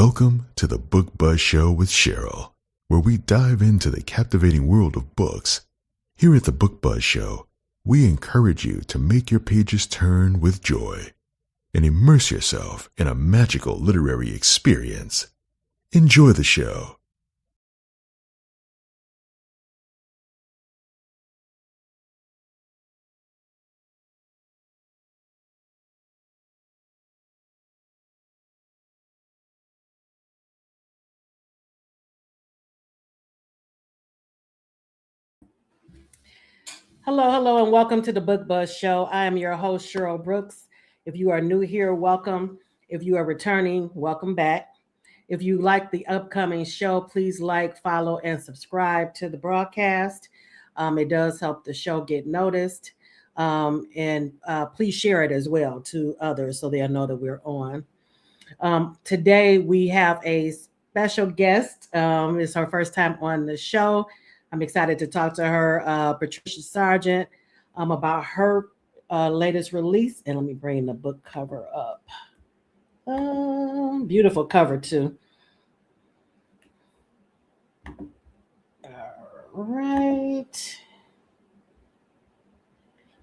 Welcome to the Book Buzz Show with Cheryl, where we dive into the captivating world of books. Here at the Book Buzz Show, we encourage you to make your pages turn with joy and immerse yourself in a magical literary experience. Enjoy the show. Hello, and welcome to the Book Buzz Show. I am your host, Cheryl Brooks. If you are new here, welcome. If you are returning, welcome back. If you like the upcoming show, please like, follow, and subscribe to the broadcast. It does help the show get noticed. And please share it as well to others so they'll know that we're on. Today, we have a special guest. It's her first time on the show. I'm excited to talk to her, Patricia Sargeant, about her latest release. And let me bring the book cover up. Beautiful cover, too. All right.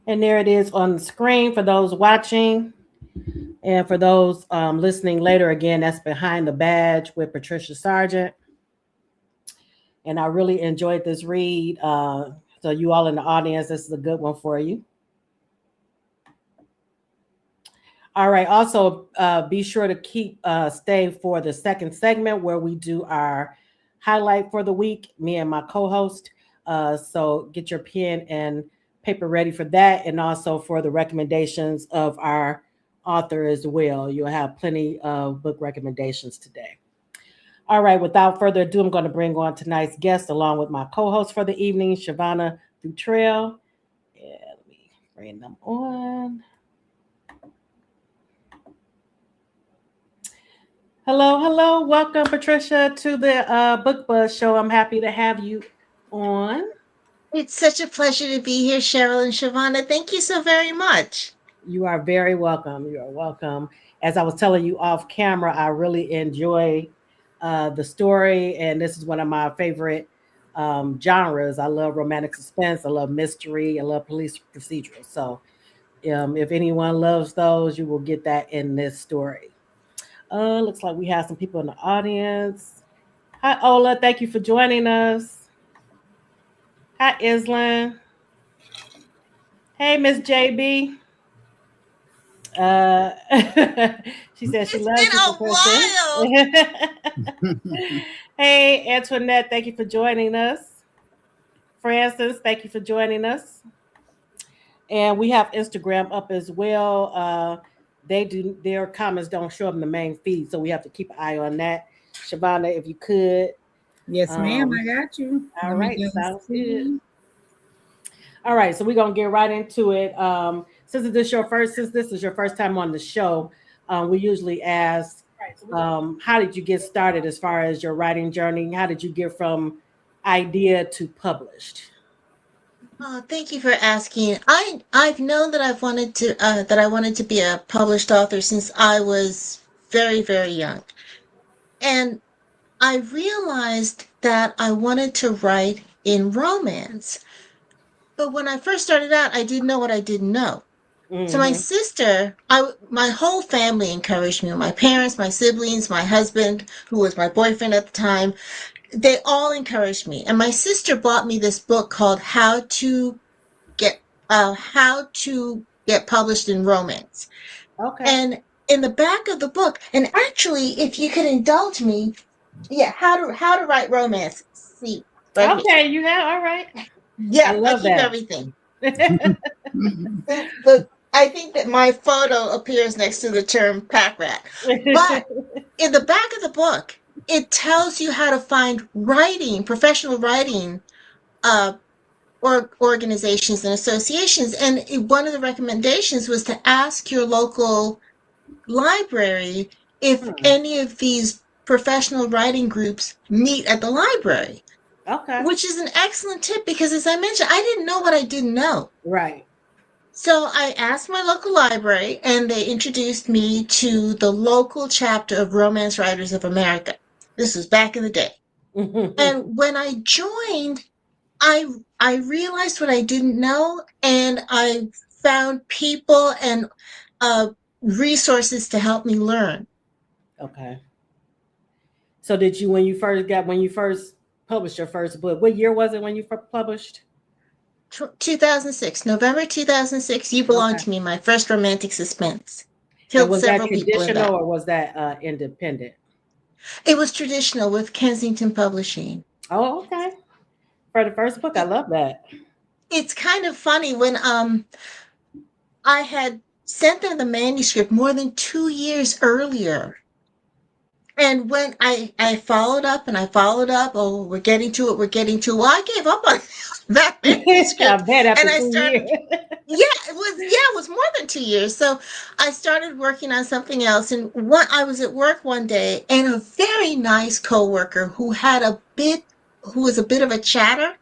And there it is on the screen for those watching. And for those listening later, again, that's Behind the Badge with Patricia Sargeant. And I really enjoyed this read. So you all in the audience, this is a good one for you. All right. Also, be sure to stay for the second segment where we do our highlight for the week, me and my co-host. So get your pen and paper ready for that. And also for the recommendations of our author as well. You'll have plenty of book recommendations today. All right, without further ado, I'm going to bring on tonight's guest along with my co-host for the evening, Shavana Dutrell. Yeah, let me bring them on. Hello. Welcome, Patricia, to the Book Buzz Show. I'm happy to have you on. It's such a pleasure to be here, Cheryl and Shavana. Thank you so very much. You are very welcome. You are welcome. As I was telling you off camera, I really enjoy the story, and this is one of my favorite genres. I love romantic suspense. I love mystery. I love police procedural. So if anyone loves those, you will get that in this story. Looks like we have some people in the audience. Hi, Ola. Thank you for joining us. Hi, Islan. Hey, Miss JB. She said she loves it. It's been a while. Hey, Antoinette, thank you for joining us. Francis, thank you for joining us. And we have Instagram up as well. Their comments don't show up in the main feed, so we have to keep an eye on that. Shavana, if you could. Yes, ma'am, I got you. All right, sounds good. All right, so we're gonna get right into it. Since this is your first time on the show, we usually ask, how did you get started as far as your writing journey? How did you get from idea to published? Oh, thank you for asking. I've known that I wanted to be a published author since I was very, very young, and I realized that I wanted to write in romance. But when I first started out, I didn't know what I didn't know. Mm-hmm. So my sister, my whole family encouraged me. My parents, my siblings, my husband, who was my boyfriend at the time, they all encouraged me. And my sister bought me this book called How to Get Published in Romance. Okay. And in the back of the book, and actually, if you could indulge me, how to write romance. See. Right okay, here. You have all right. Yeah, I keep everything. But I think that my photo appears next to the term pack rat. But in the back of the book, it tells you how to find professional writing organizations and associations. And one of the recommendations was to ask your local library if any of these professional writing groups meet at the library. Okay. Which is an excellent tip because, as I mentioned, I didn't know what I didn't know. Right. So I asked my local library, and they introduced me to the local chapter of Romance Writers of America. This was back in the day. And when I joined, I realized what I didn't know, and I found people and resources to help me learn. Okay. So did you when you first published your first book? What year was it when you published? 2006, November 2006. You Belong Okay. to Me, my first romantic suspense. And Killed was that several people in that. traditional or was that independent? It was traditional with Kensington Publishing. Oh, okay. For the first book, I It, love that. it's kind of funny when I had sent them the manuscript more than 2 years earlier. And when I followed up and I followed up, oh, we're getting to it, we're getting to it. Well, I gave up on that I manuscript bet and after I 2 years. started, it was more than 2 years. So I started working on something else. And I was at work one day, and a very nice coworker who was a bit of a chatter,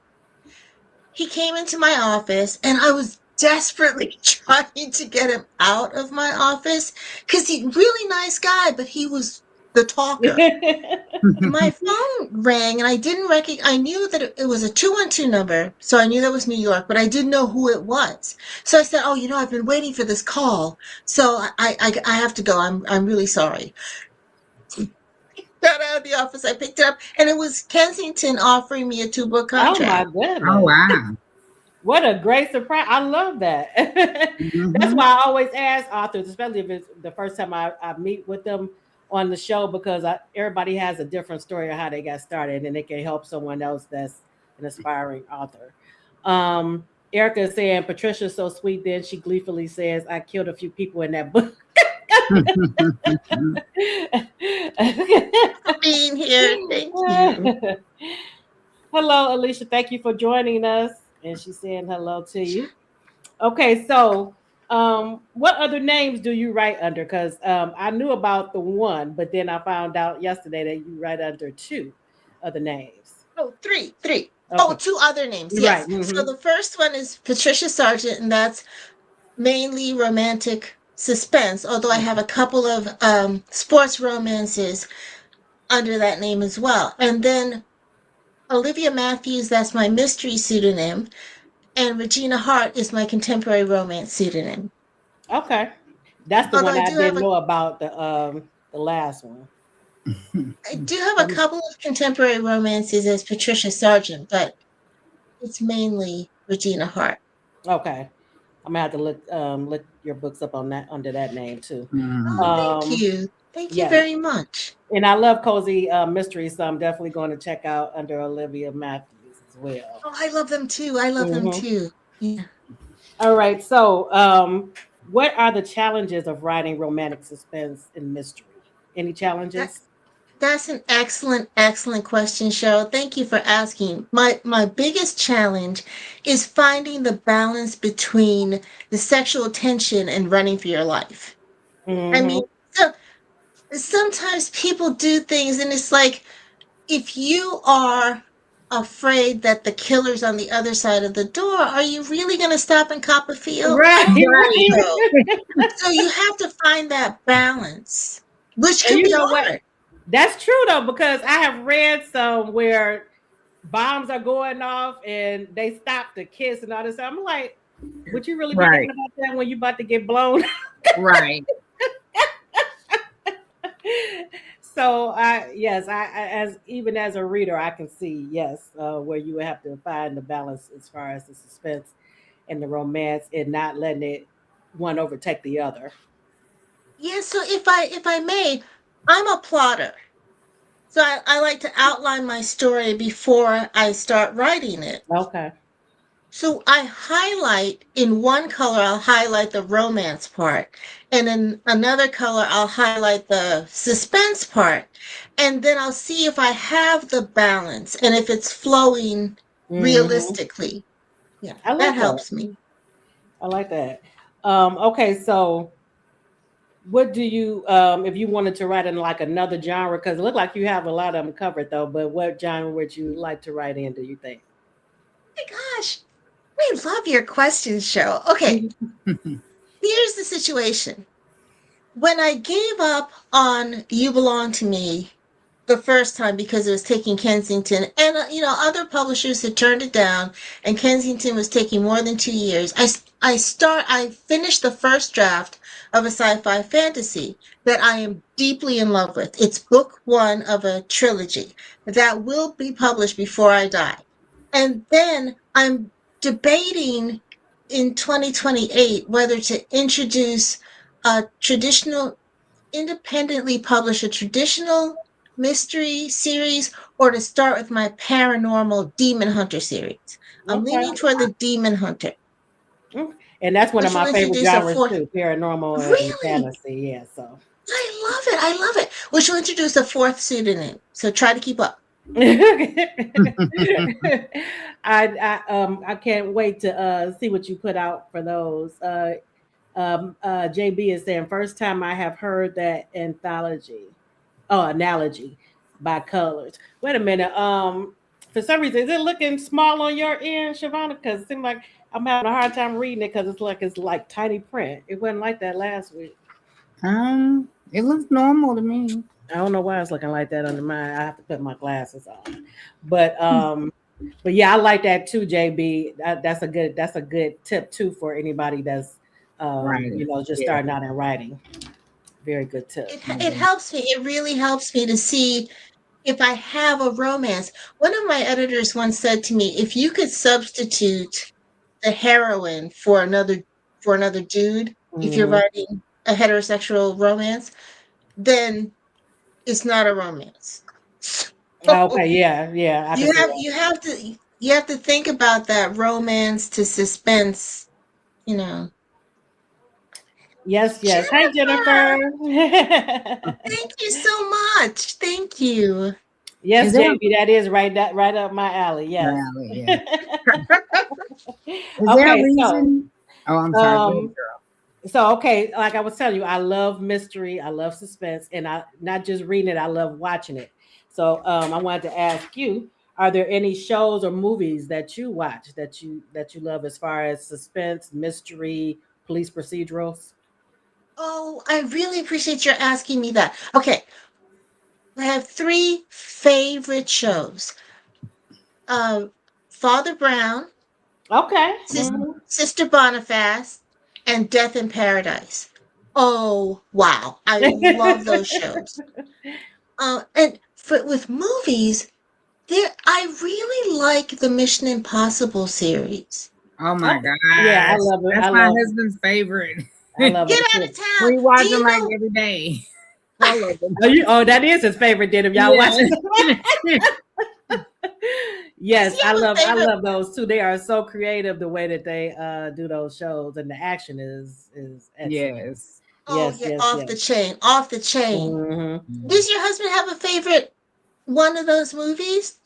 he came into my office, and I was desperately trying to get him out of my office because he's a really nice guy, but he was the talker. My phone rang, and I didn't recognize. I knew that it was a 212 number, so I knew that was New York, but I didn't know who it was. So I said, "Oh, I've been waiting for this call, so I have to go. I'm really sorry." Got out of the office, I picked it up, and it was Kensington offering me a 2-book Oh my contract. Oh, goodness. wow. What a great surprise. I love that. That's Mhm. why I always ask authors, especially if it's the first time I meet with them on the show, because everybody has a different story of how they got started and it can help someone else that's an aspiring author. Um, Erica is saying, Patricia's so sweet. Then she gleefully says, I killed a few people in that book. For being here, thank you. Hello, Alicia. Thank you for joining us. And she's saying hello to you. Okay, so what other names do you write under? Because I knew about the one, but then I found out yesterday that you write under two other names. Oh, three. Oh, Okay, two other names, you're right. yes. So the first one is Patricia Sargent, and that's mainly romantic suspense, although I have a couple of sports romances under that name as well. And then Olivia Matthews, that's my mystery pseudonym, and Regina Hart is my contemporary romance pseudonym. Okay, that's the Although one I didn't know about the last one. I do have a couple of contemporary romances as Patricia Sargent, but it's mainly Regina Hart. Okay, I'm gonna have to look your books up on that under that name too. Oh, Mhm. thank Um, you. Thank you yes, very much. and I love cozy mysteries, so I'm definitely going to check out under Olivia Matthews as well. Oh, I love them too. I love them Hmm. too. Yeah. All right. So, what are the challenges of writing romantic suspense and mystery? Any That challenges? that's an excellent question, Cheryl. Thank you for asking. My biggest challenge is finding the balance between the sexual tension and running for your life. I Hmm. mean, so sometimes people do things, and it's like, if you are afraid that the killer's on the other side of the door, are you really going to stop and cop a feel? I Right. don't think Right. so. So you have to find that balance, which And can you be know what? hard. That's true though, because I have read some where bombs are going off and they stop to kiss and all this. I'm like, would you really be thinking Right. about that when you about to get blown? Right. So as even as a reader, I can see yes, where you would have to find the balance as far as the suspense and the romance, and not letting it one overtake the other. Yeah, so if I may, I'm a plotter. So I like to outline my story before I start writing it. Okay. So I highlight in one color, I'll highlight the romance part. And in another color, I'll highlight the suspense part. And then I'll see if I have the balance and if it's flowing Hmm. realistically. Yeah, I that like that. helps me. I like that. Okay, so what do you if you wanted to write in like another genre, because it looked like you have a lot of them covered though, but what genre would you like to write in, do you think? My gosh. I love your questions, Cheryl. Okay, here's the situation. When I gave up on You Belong to Me the first time because it was taking Kensington, and other publishers had turned it down, and Kensington was taking more than 2 years. I finished the first draft of a sci-fi fantasy that I am deeply in love with. It's book one of a trilogy that will be published before I die. And then I'm debating in 2028 whether to introduce a independently publish a traditional mystery series or to start with my paranormal Demon Hunter series. I'm Okay. leaning toward the Demon Hunter. And that's one of Which will my favorite introduce a genres fourth. too, paranormal and Really? fantasy. Yeah, so I love it. I love it. Which will introduce a fourth pseudonym. So try to keep up. I can't wait to see what you put out for those. JB is saying first time I have heard that analogy by colors. Wait a minute. For some reason, is it looking small on your end, Shavana? Because it seems like I'm having a hard time reading it because it's like tiny print. It wasn't like that last week. It looks normal to me. I don't know why it's looking like that under mine. I have to put my glasses on. But yeah, I like that too, JB. That's a good tip too for anybody that's just starting out in writing. Very good tip. It helps me. It really helps me to see if I have a romance. One of my editors once said to me, if you could substitute the heroine for another dude, if you're writing a heterosexual romance, then it's not a romance. Okay, yeah. You have to think about that romance to suspense, Yes. Hi, Jennifer. Thank you so much. Thank you. Yes, JB, that is right up my alley. Yes. Yeah. Is there a reason? I'm sorry. So okay, like I was telling you, I love mystery, I love suspense, and I not just reading it, I love watching it. So I wanted to ask you, are there any shows or movies that you watch that you love as far as suspense, mystery, police procedurals? Oh, I really appreciate your asking me that. Okay. I have 3 favorite shows. Father Brown, Okay. Sister Boniface, and Death in Paradise. Oh, wow. I love those shows. And with movies, I really like the Mission Impossible series. Oh my God. Yeah, I love it. That's my husband's favorite. I love Get it. out of town. We watch them like every day. That is his favorite. Did y'all watch it? Yes, I love those too. They are so creative the way that they do those shows, and the action is excellent. Yes. Off the chain. Mm-hmm. Does your husband have a favorite one of those movies?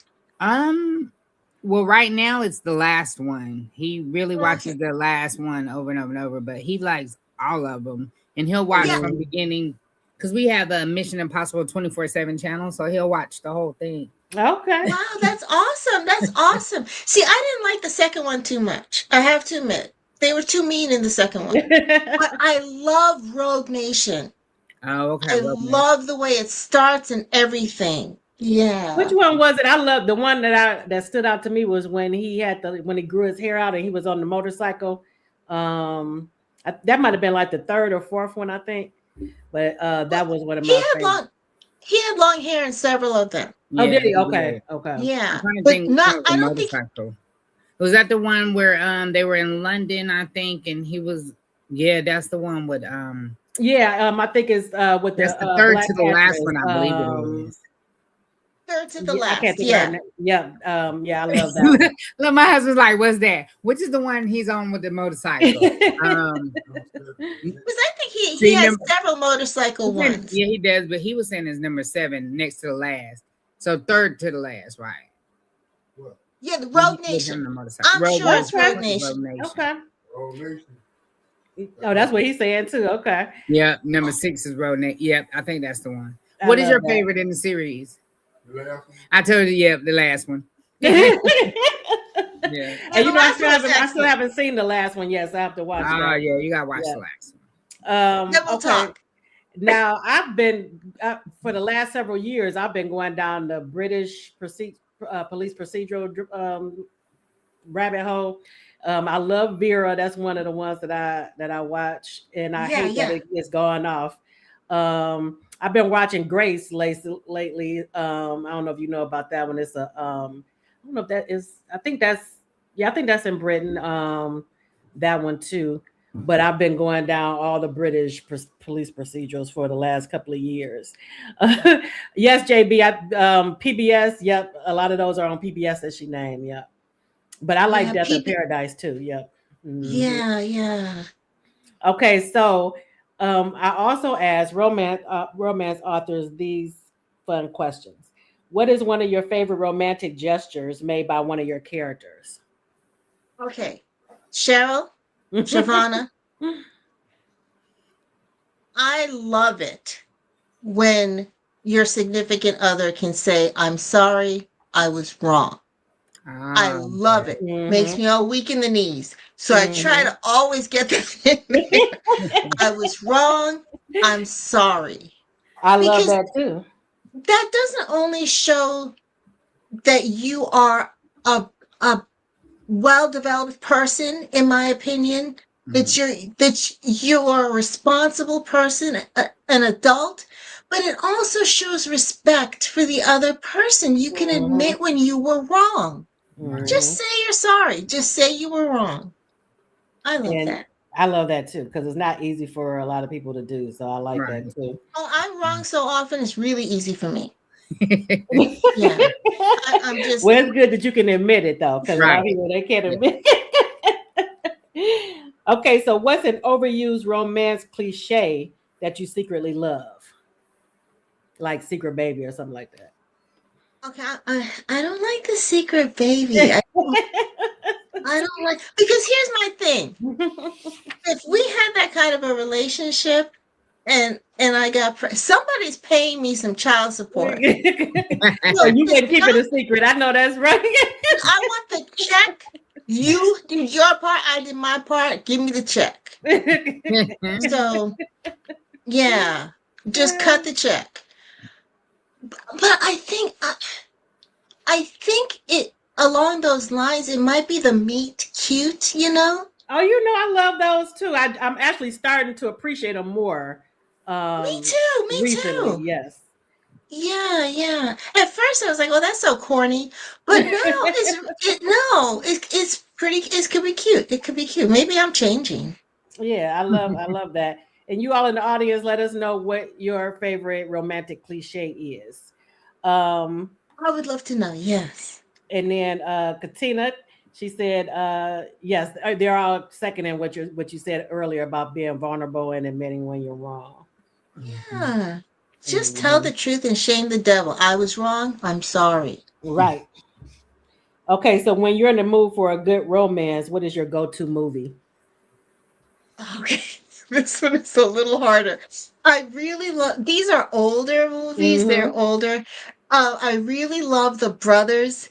Well, right now it's the last one. He really watches the last one over and over and over, but he likes all of them, and he'll watch from beginning because we have a Mission Impossible 24/7 channel, so he'll watch the whole thing. Okay. Wow, that's awesome. That's awesome. See, I didn't like the second one too much. I have to admit. They were too mean in the second one. But I love Rogue Nation. Oh, okay. I love the way it starts and everything. Yeah. Which one was it? I love the one that stood out to me was when he grew his hair out and he was on the motorcycle. That might have been like the third or fourth one, I think. But that was one of my favorites. He had long hair in several of them. Oh, did he? Okay. Yeah. But I don't think. Was that the one where they were in London, I think, and he was that's the one with I think it's with that's the third to the last one, I believe it is. Third to the last. I love that. Look, my husband's like, what's that? Which is the one he's on with the motorcycle? Because I think he has several motorcycle ones. Yeah, he does, but he was saying it's number 7 next to the last. So third to the last, right? What? Yeah, the Rogue Nation. I'm sure it's Rogue Nation. Okay. Rogue Nation. Oh, that's what he's saying too. Okay. Yeah, number 6 is Rogue Nation. Yep, I think that's the one. What is your favorite in the series? The last one? I told you, the last one. Yeah. And you know, I still excellent. haven't seen the last one yet, so I have to watch Oh that. yeah, you gotta watch the last one. Then we'll Okay. talk. Now I've been for the last several years. I've been going down the British police procedural rabbit hole. I love Vera. That's one of the ones that I watch, and I hate that it's gone off. I've been watching Grace lately. I don't know if you know about that one. It's a I don't know if that is. I think that's in Britain. That one too. But I've been going down all the British police procedurals for the last couple of years. Yes, JB, PBS. Yep, a lot of those are on PBS that she named. Yep. But I like Death in Paradise too. Yep. Mm-hmm. Yeah. Okay, so I also asked romance authors these fun questions. What is one of your favorite romantic gestures made by one of your characters? Okay, Cheryl, Shavana, I love it when your significant other can say, "I'm sorry, I was wrong." I love it. Makes me all weak in the knees. So I try to always get that in there. I was wrong. I'm sorry. I love that too. That doesn't only show that you are a well-developed person, in my opinion, that you're a responsible person, an adult, but it also shows respect for the other person. You can admit when you were wrong. Just say you're sorry. Just say you were wrong. I love that. I love that too, because it's not easy for a lot of people to do. So I like that too. Oh, I'm wrong so often, it's really easy for me. Yeah. I'm just. Well, it's good that you can admit it though, because a lot of people they can't admit it. Okay, so what's an overused romance cliche that you secretly love? Like Secret Baby or something like that. Okay, I don't like the Secret Baby. I don't like, because here's my thing. If we had that kind of a relationship and I got somebody's paying me some child support. So you can keep it a secret. I know that's right. I want the check. You did your part, I did my part. Give me the check. So yeah, just cut the check. But I think it along those lines, it might be the meet cute, you know? Oh, you know, I love those too. I'm actually starting to appreciate them more. Me too. Recently, yes. Yeah. At first, I was like, "Oh, that's so corny," but now it's pretty. It could be cute. It could be cute. Maybe I'm changing. Yeah, I love that. And you all in the audience, let us know what your favorite romantic cliche is. I would love to know. Yes. And then Katina, she said, yes, they're all seconding what you said earlier about being vulnerable and admitting when you're wrong. Yeah. Just tell the truth and shame the devil. I was wrong. I'm sorry. Right. Okay, so when you're in the mood for a good romance, what is your go-to movie? Okay, this one is a little harder. I really love, these are older movies. They're older. I really love The Brothers.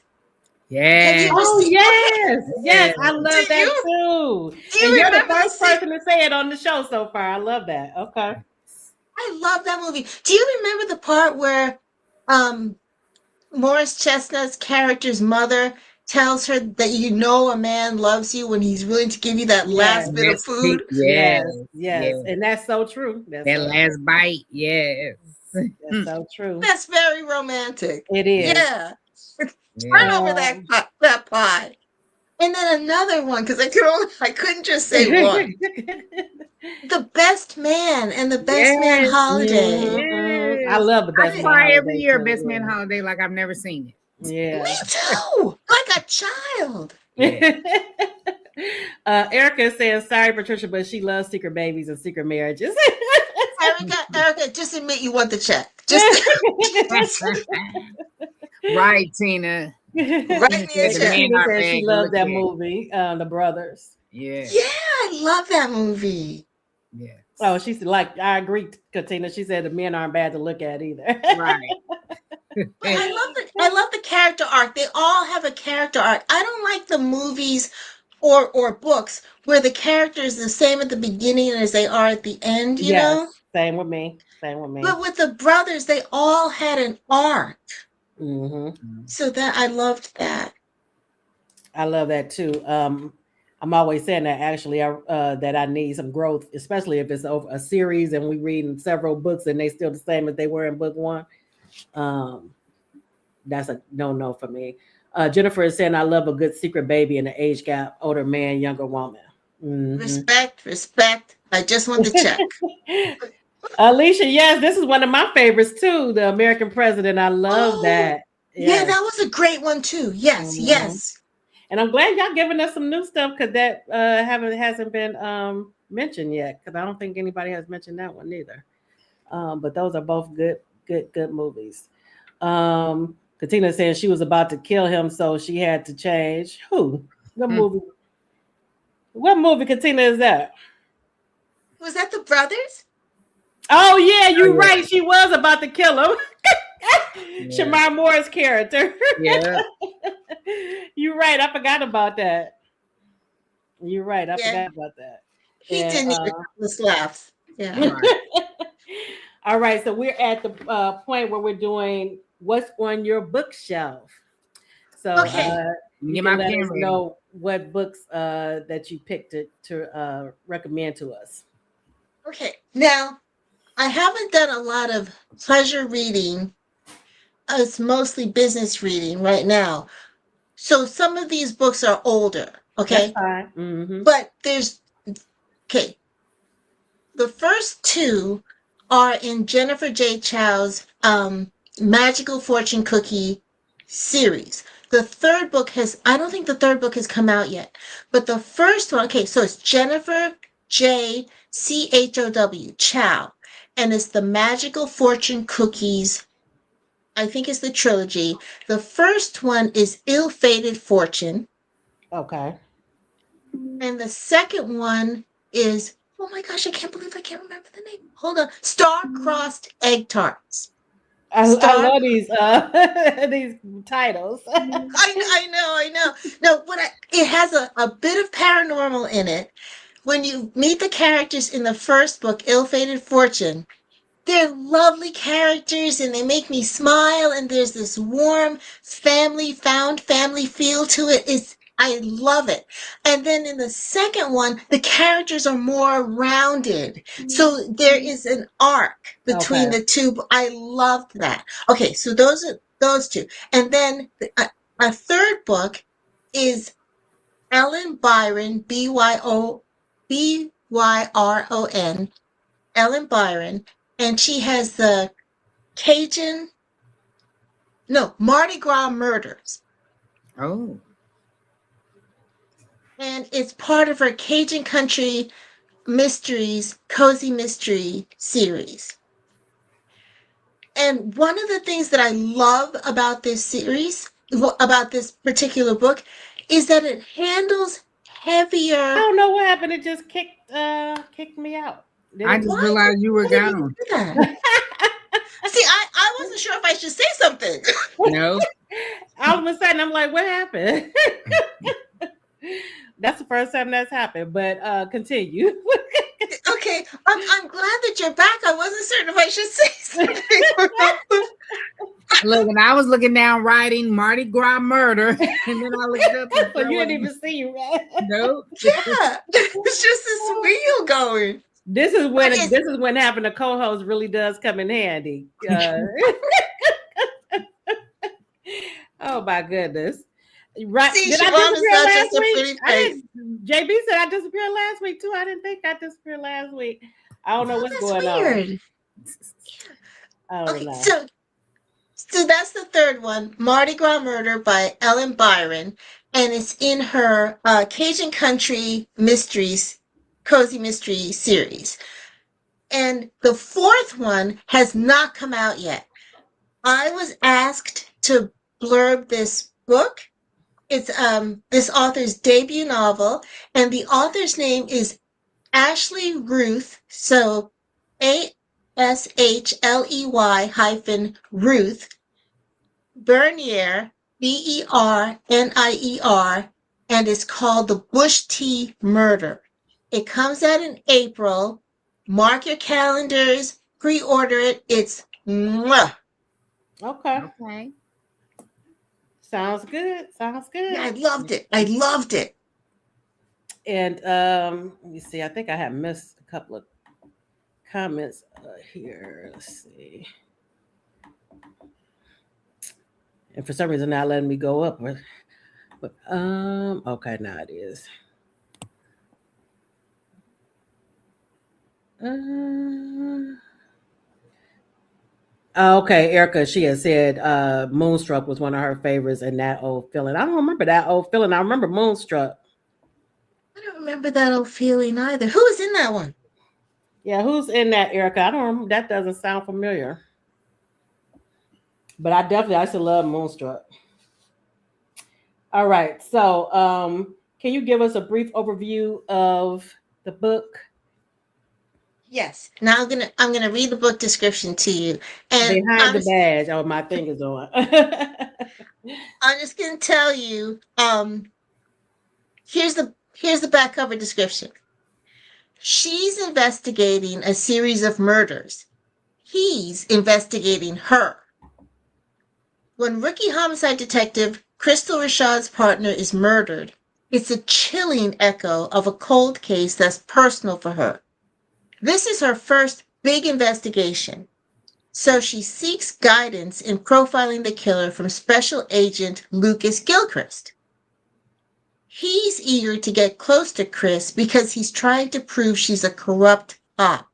Yeah. Oh, yes. I love that too. And you're the first person to say it on the show so far. I love that. Okay. I love that movie. Do you remember the part where Morris Chestnut's character's mother tells her that a man loves you when he's willing to give you that last bit of food? Yes. And that's so true. That last bite, yes. That's so true. That's very romantic. It is. Yeah. Turn over that pie. And then another one, because I couldn't just say one. The Best Man and the Best Man Holiday. I love the Best Man Holiday. Every year, Best Man Holiday, like I've never seen it. Yeah. Me too. Like a child. Yeah. Erica is saying, sorry, Patricia, but she loves secret babies and secret marriages. Erica, just admit you want the check. Just right, Tina. Right, she loves that movie, The Brothers. Yeah. Yeah, I love that movie. Yeah. Oh, she's like, I agree, Katina. She said the men aren't bad to look at either. Right. But I love the character arc. They all have a character arc. I don't like the movies or books where the character is the same at the beginning as they are at the end, you Yes, know? same with me. Same with me. But with the brothers, they all had an arc. Mm-hmm. So that I loved that. I love that too. I'm always saying that actually, that I need some growth, especially if it's over a series and we reading several books and they still the same as they were in book one. Um, that's a no for me. Jennifer is saying I love a good secret baby in the age gap, older man, younger woman. Mm-hmm. Respect. I just want to check. Alicia, yes, this is one of my favorites too. The American President. I love that. Yeah, that was a great one too. Yes, Mhm. yes. And I'm glad y'all giving us some new stuff because that hasn't been mentioned yet. Because I don't think anybody has mentioned that one either. But those are both good movies. Katina saying she was about to kill him, so she had to change. Who? What movie? What movie, Katina, is that? Was that the brothers? Oh yeah, you're right. She was about to kill him. Shamar Moore's character. Yeah. You're right. I forgot about that. You're right. I forgot about that. He didn't even have laughs. Yeah. All right. So we're at the point where we're doing what's on your bookshelf. So you can let us know what books that you picked to recommend to us. Okay. Now, I haven't done a lot of pleasure reading. It's mostly business reading right now. So some of these books are older, okay? That's fine. Mm-hmm. But the first two are in Jennifer J. Chow's Magical Fortune Cookie series. The third book I don't think the third book has come out yet. But the first one, okay, so it's Jennifer J. Chow, Chow, and it's the Magical Fortune Cookies. I think it's the trilogy. The first one is Ill-Fated Fortune. Okay. And the second one is, oh my gosh, I can't believe I can't remember the name. Hold on. Star-Crossed Egg Tarts. I love these these titles. I know. No, it has a bit of paranormal in it. When you meet the characters in the first book, Ill-Fated Fortune, they're lovely characters and they make me smile, and there's this warm found family feel to it. I love it. And then in the second one, the characters are more rounded. So there is an arc between the two. I loved that. Okay, so those are those two. And then a third book is Ellen Byron, Byron, Ellen Byron, and she has the Mardi Gras Murders. Oh. And it's part of her Cajun Country Mysteries, Cozy Mystery series. And one of the things that I love about this series, about this particular book, is that it handles heavier. I don't know what happened. It just kicked me out. I just realized you were gone. See, I wasn't sure if I should say something. No. All of a sudden, I'm like, what happened? That's the first time that's happened, but continue. Okay, I'm glad that you're back. I wasn't certain if I should say something. Look, and I was looking down writing Mardi Gras Murder, and then I looked up. So you didn't even see you, right? Nope. Yeah, it's just this wheel going. This is when having a co-host really does come in handy. Oh my goodness! Right? See, did Siobhan I disappear last week? JB said I disappeared last week too. I didn't think I disappeared last week. I don't know what's going on. I don't know. So that's the third one, Mardi Gras Murder by Ellen Byron, and it's in her Cajun Country Mysteries, Cozy Mystery series. And the fourth one has not come out yet. I was asked to blurb this book. It's this author's debut novel, and the author's name is Ashley Ruth, so ASHLEY-Ruth, Bernier, Bernier, and it's called The Bush Tea Murder. It comes out in April. Mark your calendars, pre-order it. It's mwah. Okay. Okay. Sounds good. Sounds good. Yeah, I loved it. I loved it. And let me see. I think I have missed a couple of comments here. Let's see. And for some reason, not letting me go up. But okay, now it is. Okay, Erica, she had said Moonstruck was one of her favorites and that old feeling. I don't remember that old feeling. I remember Moonstruck. I don't remember that old feeling either. Who was in that one? Yeah, who's in that, Erica? I don't remember. That doesn't sound familiar. But I used to love Moonstruck. All right. So can you give us a brief overview of the book? Yes. Now I'm gonna read the book description to you. And Behind the badge. Oh, my thing is on. I'm just gonna tell you, here's the back cover description. She's investigating a series of murders. He's investigating her. When rookie homicide detective Crystal Rashad's partner is murdered, it's a chilling echo of a cold case that's personal for her. This is her first big investigation, so she seeks guidance in profiling the killer from Special Agent Lucas Gilchrist. He's eager to get close to Chris because he's trying to prove she's a corrupt op.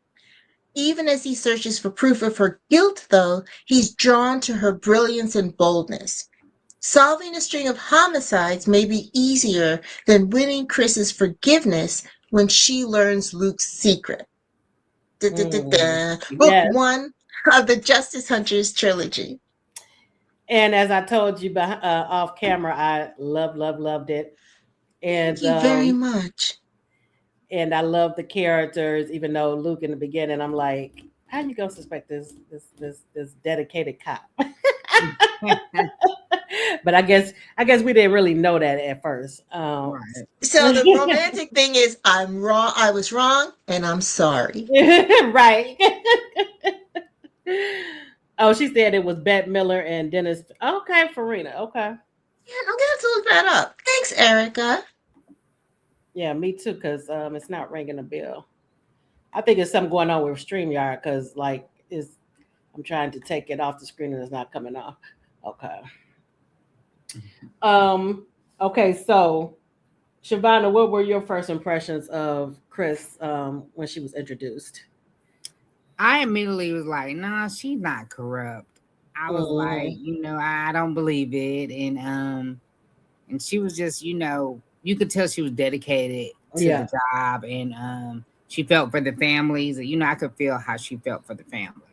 Even as he searches for proof of her guilt, though, he's drawn to her brilliance and boldness. Solving a string of homicides may be easier than winning Chris's forgiveness when she learns Luke's secret. Book Yes. 1 of the Justice Hunters trilogy. And as I told you off camera, I loved it. And Thank you very much. And I love the characters, even though Luke in the beginning, I'm like, how you gonna suspect this dedicated cop? But I guess we didn't really know that at first. Right. So the romantic thing is, I'm wrong. I was wrong, and I'm sorry. Right. Oh, she said it was Bette Miller and Dennis. Okay, Farina. Okay. Yeah, I'm gonna have to look that up. Thanks, Erica. Yeah, me too, because it's not ringing a bell. I think there's something going on with StreamYard because I'm trying to take it off the screen and it's not coming off. Okay. Okay, so Shavonna, what were your first impressions of Chris when she was introduced? I immediately was like, nah, she's not corrupt. I was like, I don't believe it. And she was just, you could tell she was dedicated to the job, and she felt for the families. I could feel how she felt for the families.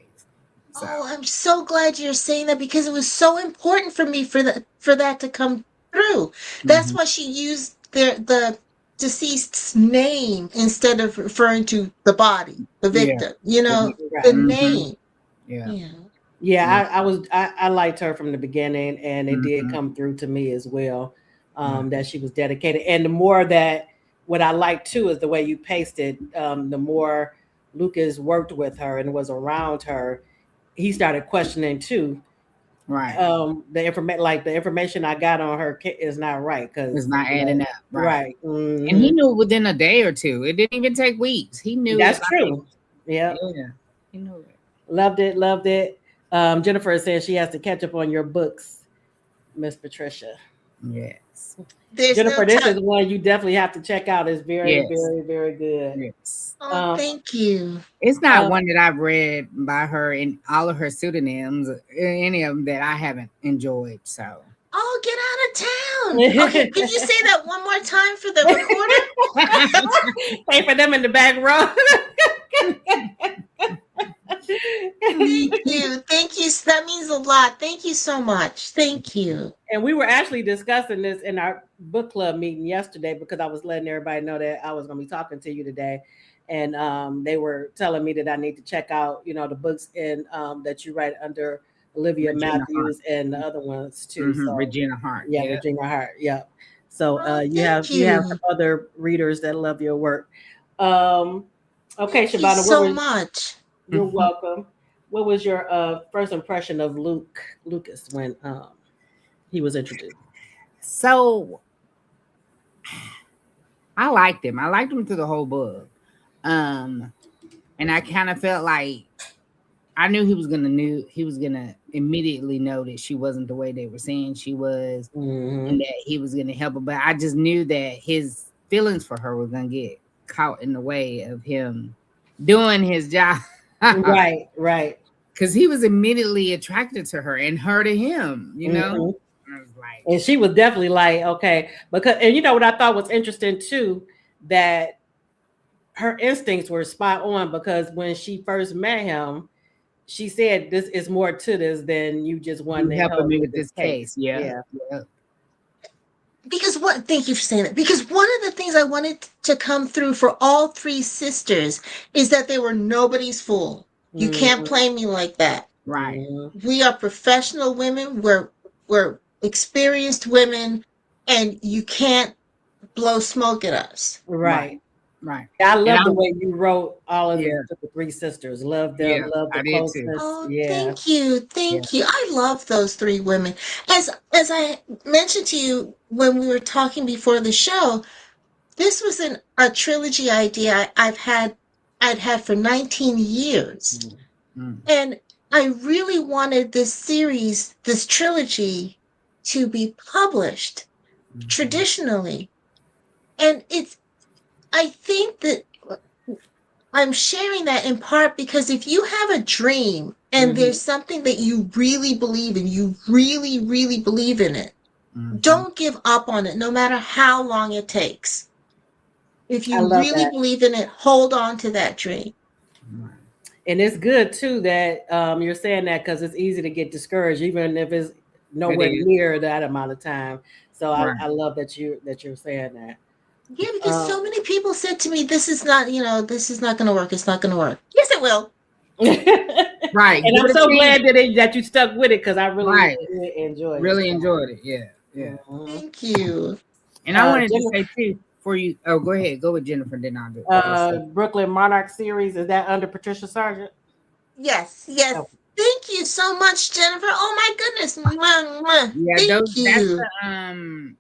So. Oh, I'm so glad you're saying that because it was so important for me for that to come through. That's why she used the deceased's name instead of referring to the body, the victim. The name. Yeah. I liked her from the beginning, and it did come through to me as well. That she was dedicated, and the more that what I like too is the way you pasted. The more Lucas worked with her and was around her, he started questioning too. Right. The information I got on her is not right because it's not adding up. Right. Mm-hmm. And he knew within a day or two. It didn't even take weeks. He knew. That's true. Yeah. He knew it. Loved it. Jennifer is saying she has to catch up on your books, Miss Patricia. Yes. Jennifer, this is one you definitely have to check out. It's very, very, very good. Yes. Oh, thank you. It's not one that I've read by her in all of her pseudonyms, any of them that I haven't enjoyed. So. Oh, get out of town. Okay, could you say that one more time for the recorder? Pay for them in the back row. Thank you. That means a lot. Thank you so much. Thank you. And we were actually discussing this in our book club meeting yesterday because I was letting everybody know that I was going to be talking to you today. And they were telling me that I need to check out, the books in that you write under Olivia Regina Matthews and the other ones too. Mm-hmm. So Regina Hart. yeah, Regina Hart. Yeah. So you thank have you. some other readers that love your work. Okay, Thank you Shabana, so much. you're welcome. What was your first impression of Lucas when he was introduced? So I liked him. I liked him through the whole book. And I kind of felt like I knew he was gonna immediately know that she wasn't the way they were saying she was, and that he was gonna help her. But I just knew that his feelings for her were gonna get caught in the way of him doing his job. Right. Because he was immediately attracted to her and her to him, you know? I was like, and she was definitely like, okay, because, and you know what I thought was interesting too, that her instincts were spot on, because when she first met him, she said, this is more to this than you just wanting to help me with this case. Yeah. Because thank you for saying that. Because one of the things I wanted to come through for all three sisters is that they were nobody's fool. You can't play me like that. Right. We are professional women. We're experienced women, and you can't blow smoke at us. Right. I love the way you wrote all of the three sisters. Love them. Yeah, love the closeness. Oh, thank you. I love those three women. As I mentioned to you when we were talking before the show, this was a trilogy idea I'd had for 19 years. And I really wanted this series, this trilogy, to be published traditionally. And I think that I'm sharing that in part because if you have a dream and there's something that you really believe in, you really, really believe in it, don't give up on it, no matter how long it takes. If you really believe in it, hold on to that dream. And it's good too that you're saying that, because it's easy to get discouraged, even if it's nowhere near that amount of time. So I love that you're saying that. Yeah, because so many people said to me, this is not going to work. It's not going to work. Yes, it will. Right. And I'm so glad that you stuck with it, because I really enjoyed it. Really enjoyed it. Yeah. Thank you. And I wanted to say too, for you. Oh, go ahead. Go with Jennifer. Then I'll do Brooklyn Monarch series. Is that under Patricia Sargeant? Yes. Oh. Thank you so much, Jennifer. Oh my goodness. Yeah, thank you.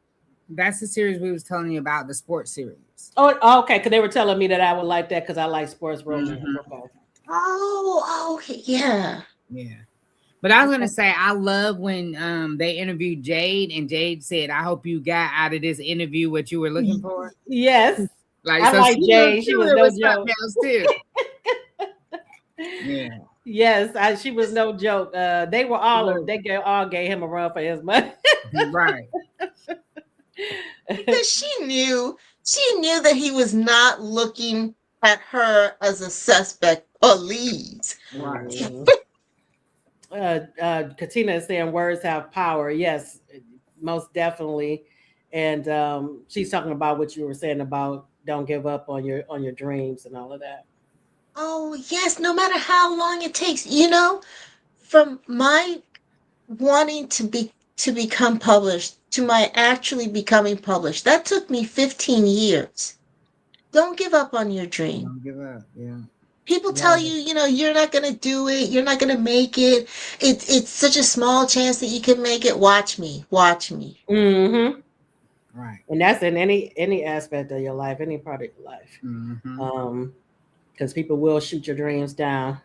That's the series we was telling you about, the sports series. Oh, okay. Because they were telling me that I would like that, because I like sports romance. Okay. Oh, okay. Yeah. But I was gonna say, I love when they interviewed Jade, and Jade said, "I hope you got out of this interview what you were looking for." Yes, I like Jade. She was no joke too. Yes, she was no joke. They all gave him a run for his money. Right. Because she knew that he was not looking at her as a suspect or leads. Right. Katina is saying words have power. Yes, most definitely. And she's talking about what you were saying about don't give up on your dreams and all of that. Oh yes, no matter how long it takes. From my wanting to become published to my actually becoming published, that took me 15 years. Don't give up on your dream. Don't give up. Yeah. People tell you, you're not going to do it. You're not going to make it. It's such a small chance that you can make it. Watch me. Mm-hmm. Right. And that's in any aspect of your life, any part of your life. Because people will shoot your dreams down.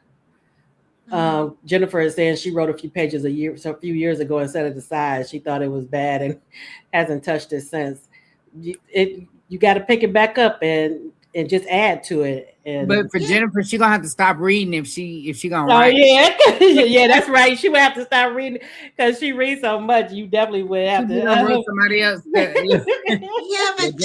Jennifer is saying she wrote a few pages a few years ago and set it aside. She thought it was bad and hasn't touched it since. You got to pick it back up and just add to it. But for Jennifer, she's gonna have to stop reading if she gonna write. Oh yeah, that's right. She would have to stop reading, because she reads so much. You definitely would have to read somebody else. Yeah, but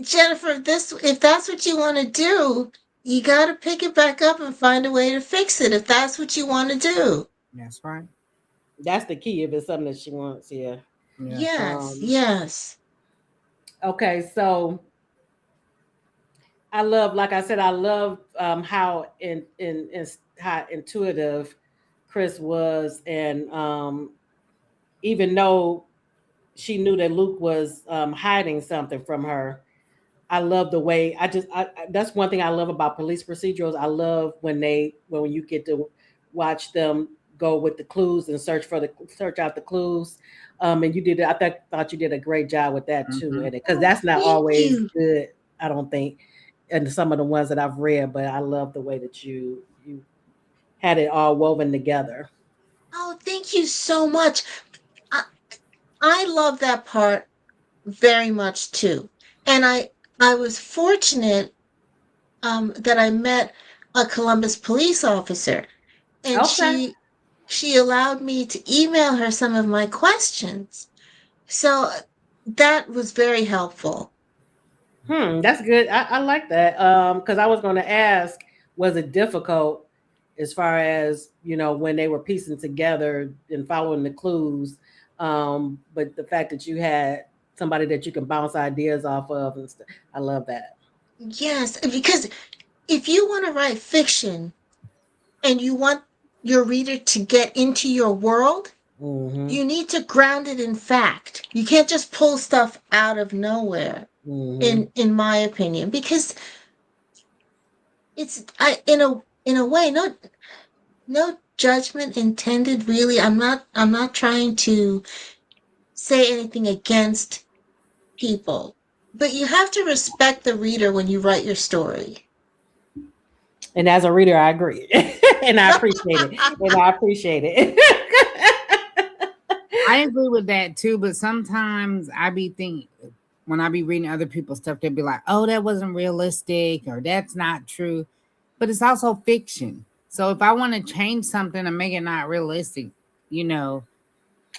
Jennifer, if that's what you want to do, you got to pick it back up and find a way to fix it. If that's what you want to do. That's right. That's the key. If it's something that she wants, Yes. Okay, so I love, like I said, I love how how intuitive Chris was, and even though she knew that Luke was hiding something from her, I love the way that's one thing I love about police procedurals. I love when you get to watch them go with the clues and search out the clues. And you did thought you did a great job with that too, Mhm. because that's not Thank always you. good. I don't think, and some of the ones that I've read, but I love the way that you had it all woven together. Oh, thank you so much. I, I love that part very much too. And I was fortunate that I met a Columbus police officer, and Okay. she allowed me to email her some of my questions. So that was very helpful. That's good. I like that. Because I was going to ask, was it difficult as far as when they were piecing together and following the clues? But the fact that you had somebody that you can bounce ideas off of and stuff, I love that. Yes, because if you want to write fiction and you want your reader to get into your world, Hmm. you need to ground it in fact. You can't just pull stuff out of nowhere, Hmm. in my opinion, because it's in a way, no judgment intended really. I'm not trying to say anything against people, but you have to respect the reader when you write your story. And as a reader, I agree, and I appreciate it, and I appreciate it. I agree with that too, but sometimes I be thinking when I be reading other people's stuff, they'll be like, "Oh, that wasn't realistic," or "That's not true," but it's also fiction. So if I want to change something and make it not realistic, you know,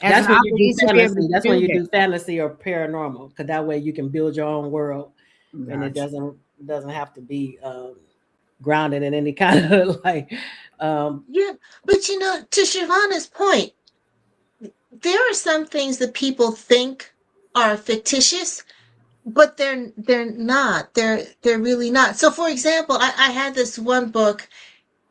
as an That's when you author, do you should be able fantasy. to That's when do you that. do fantasy or paranormal, because that way you can build your own world, and it Gotcha. doesn't have to be grounded in any kind of like. Um, Yeah, but to Shivana's point, there are some things that people think are fictitious, but they're not. They're really not. So, for example, I had this one book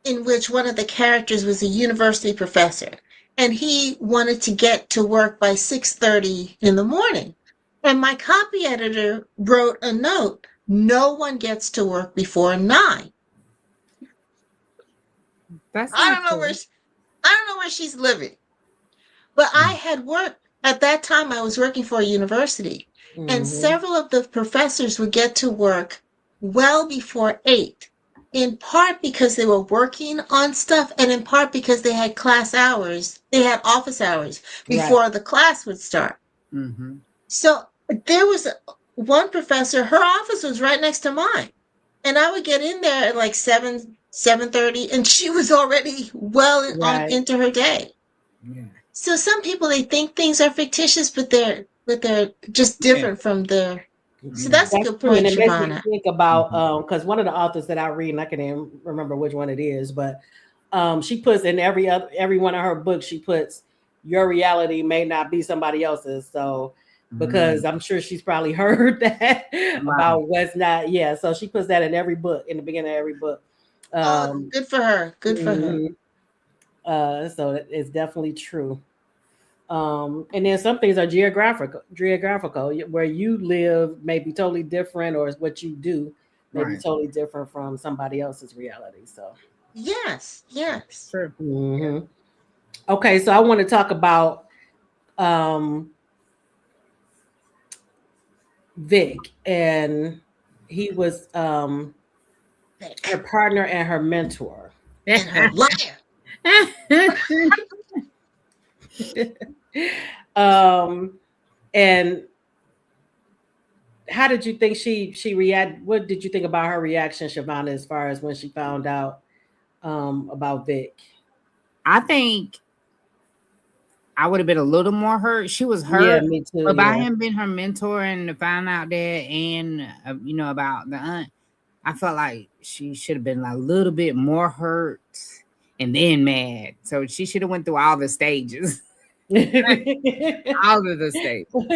in which one of the characters was a university professor, and he wanted to get to work by 6:30 in the morning. And my copy editor wrote a note: no one gets to work before 9. That's I not don't know true. I don't know where she's living. But I had worked at that time. I was working for a university, and mhm. several of the professors would get to work well before 8, in part because they were working on stuff, and in part because they had class hours, they had office hours Right. before the class would start. Mm-hmm. So there was one professor, her office was right next to mine. And I would get in there at like 7:30, and she was already well on Right. into her day. Yeah. So some people, they think things are fictitious, but they're just Yeah. different from their. So Yeah. that's a That's good true, and point, it makes me Shavana. think about Mhm. because one of the authors that I read, and I can even remember which one it is, but she puts in every one of her books, she puts your reality may not be somebody else's. So Mm. because I'm sure she's probably heard that Right. about what's not, yeah. So she puts that in every book, in the beginning of every book. Oh, Um, good for her. Good for her. mhm. So it's definitely true. And then some things are geographical, where you live may be totally different, or what you do may be Right. totally different from somebody else's reality. So, Yes, yes. True. Yeah. mhm. Okay, so I want to talk about um, Vic, and he was her Thick. partner and her mentor. And her liar. um, and how did you think she react? What did you think about her reaction, Shavana, as far as when she found out about Vic? I think I would have been a little more hurt. She was Yeah, hurt, me too. but by Yeah. him being her mentor and to find out that, and about the aunt, I felt like she should have been a little bit more hurt and then mad. So she should have went through all the stages, all of the stages. So.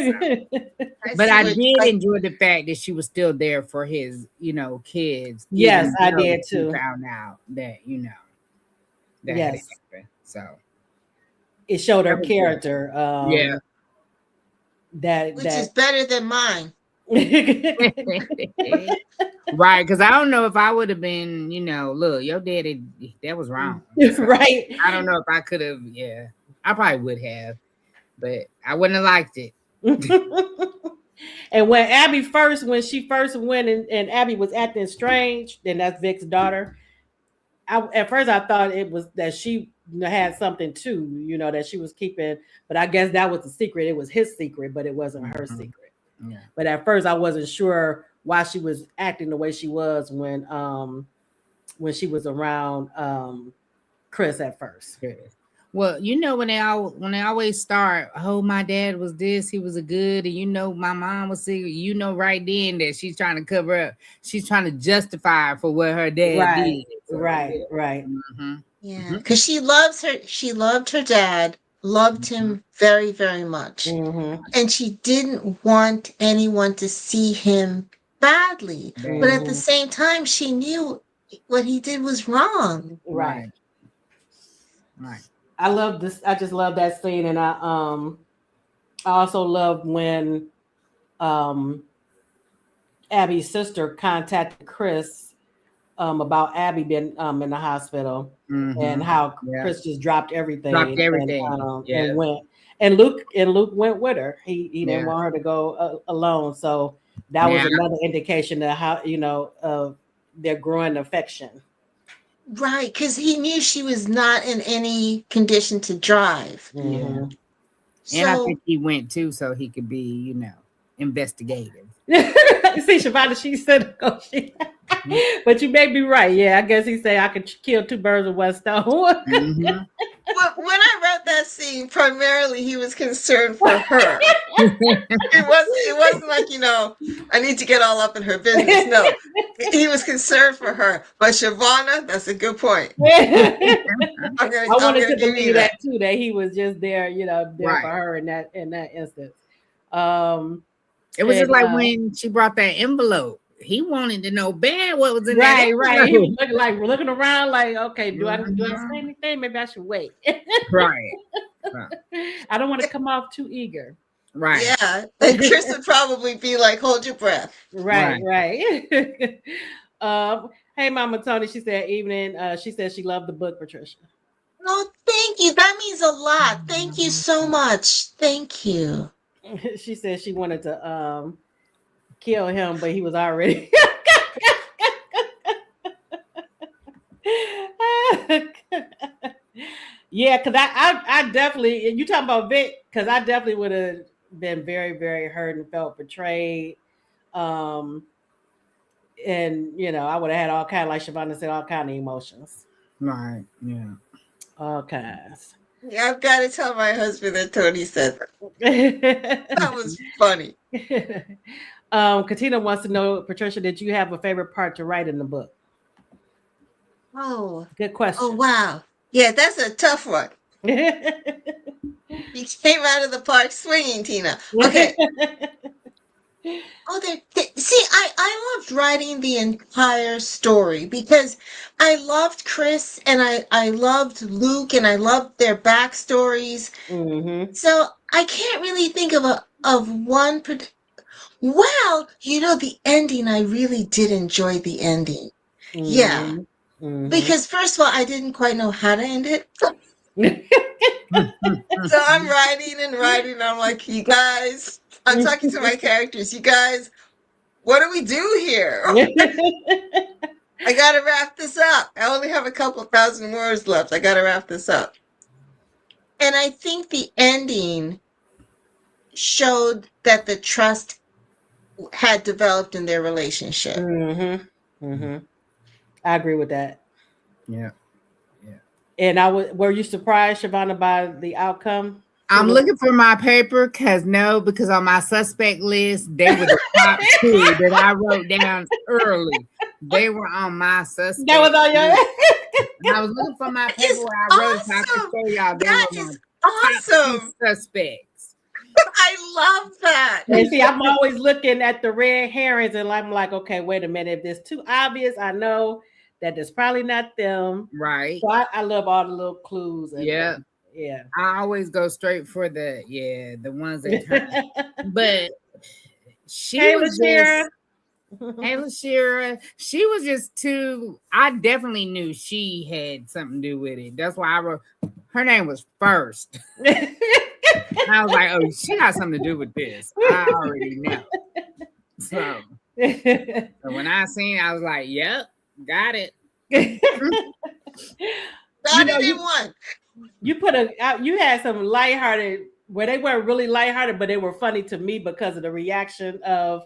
I But see I what did I, enjoy the fact that she was still there for his, kids, Yes, even I though did she too. found out that. that had happened. So it showed her character. Yeah. Which is better than mine. Right, because I don't know if I would have been, look, your daddy, that was wrong. So right. I don't know if I could have, I probably would have, but I wouldn't have liked it. And when she first went and Abby was acting strange, then that's Vic's daughter. At first I thought it was that she had something too, that she was keeping, but I guess that was the secret. It was his secret, but it wasn't her secret. Yeah. But at first I wasn't sure why she was acting the way she was when she was around Chris at first. Well, when they always start, oh, my dad was this, he was a good, and my mom was sick, right then that she's trying to cover up, she's trying to justify for what her dad did. So, right. Mm-hmm. Yeah, because she loved her dad, loved him very, very much. And she didn't want anyone to see him badly. But at the same time, she knew what he did was wrong. Right. I love this. I just love that scene. And I also love when Abby's sister contacted Chris about Abby being in the hospital and how Chris just dropped everything. And went. And Luke went with her. He didn't want her to go alone. So that was another indication of how of their growing affection. Right, because he knew she was not in any condition to drive. Yeah. So, and I think he went too so he could be, investigative. See, Shavonda, she said, but you may be right. Yeah, I guess he said I could kill two birds with one stone. Well, when I wrote that scene, primarily he was concerned for her. It wasn't like, I need to get all up in her business. No, he was concerned for her. But Shavonda, that's a good point. I wanted to believe that too, that he was just there, for her in that instance. It was just like when she brought that envelope. He wanted to know bad what was in that envelope. Right. He was looking around like, okay, do I say anything? Maybe I should wait. Right. I don't want to come off too eager. Right. Yeah. And Chris would probably be like, hold your breath. Right. Hey, Mama Tony, she said evening. She said she loved the book, Patricia. Oh, thank you. That means a lot. Thank you so much. Thank you. She said she wanted to kill him, but he was already. Yeah, because I definitely, you talking about Vic, because I definitely would have been very, very hurt and felt betrayed. And I would have had all kind, like Shavonda said, all kind of emotions. Right. Yeah. All kinds. Yeah, I've got to tell my husband that Tony said that. That was funny. Katina wants to know, Patricia, did you have a favorite part to write in the book? Oh, good question. Oh, wow. Yeah, that's a tough one. You came out of the park swinging, Tina. Okay. See, I loved writing the entire story because I loved Chris and I loved Luke and I loved their backstories. So I can't really think of one. Well, the ending, I really did enjoy the ending. Yeah. Because first of all, I didn't quite know how to end it. So I'm writing and writing. I'm like, you guys, I'm talking to my characters. You guys, what do we do here? I got to wrap this up. I only have a couple thousand words left. I got to wrap this up. And I think the ending showed that the trust had developed in their relationship. I agree with that. Yeah. And were you surprised, Shavonda, by the outcome? I'm looking for my paper because on my suspect list, they were the top two that I wrote down early. They were on my suspect. That was on your list. I was looking for my paper where I wrote it so I could show y'all. That is awesome. Suspects. I love that. And see, I'm always looking at the red herrings and I'm like, okay, wait a minute. If this too obvious, I know that it's probably not them. Right. So I love all the little clues. And, Yeah. Yeah. I always go straight for the ones that turn. But she Hey, was LaShira. Hey, LaShira, she was just too. I definitely knew she had something to do with it. That's why I wrote her name was first. I was like, oh, she got something to do with this. I already know. So when I seen it, I was like, yep, got it. Got it in one. You you had some lighthearted, where they weren't really lighthearted, but they were funny to me because of the reaction of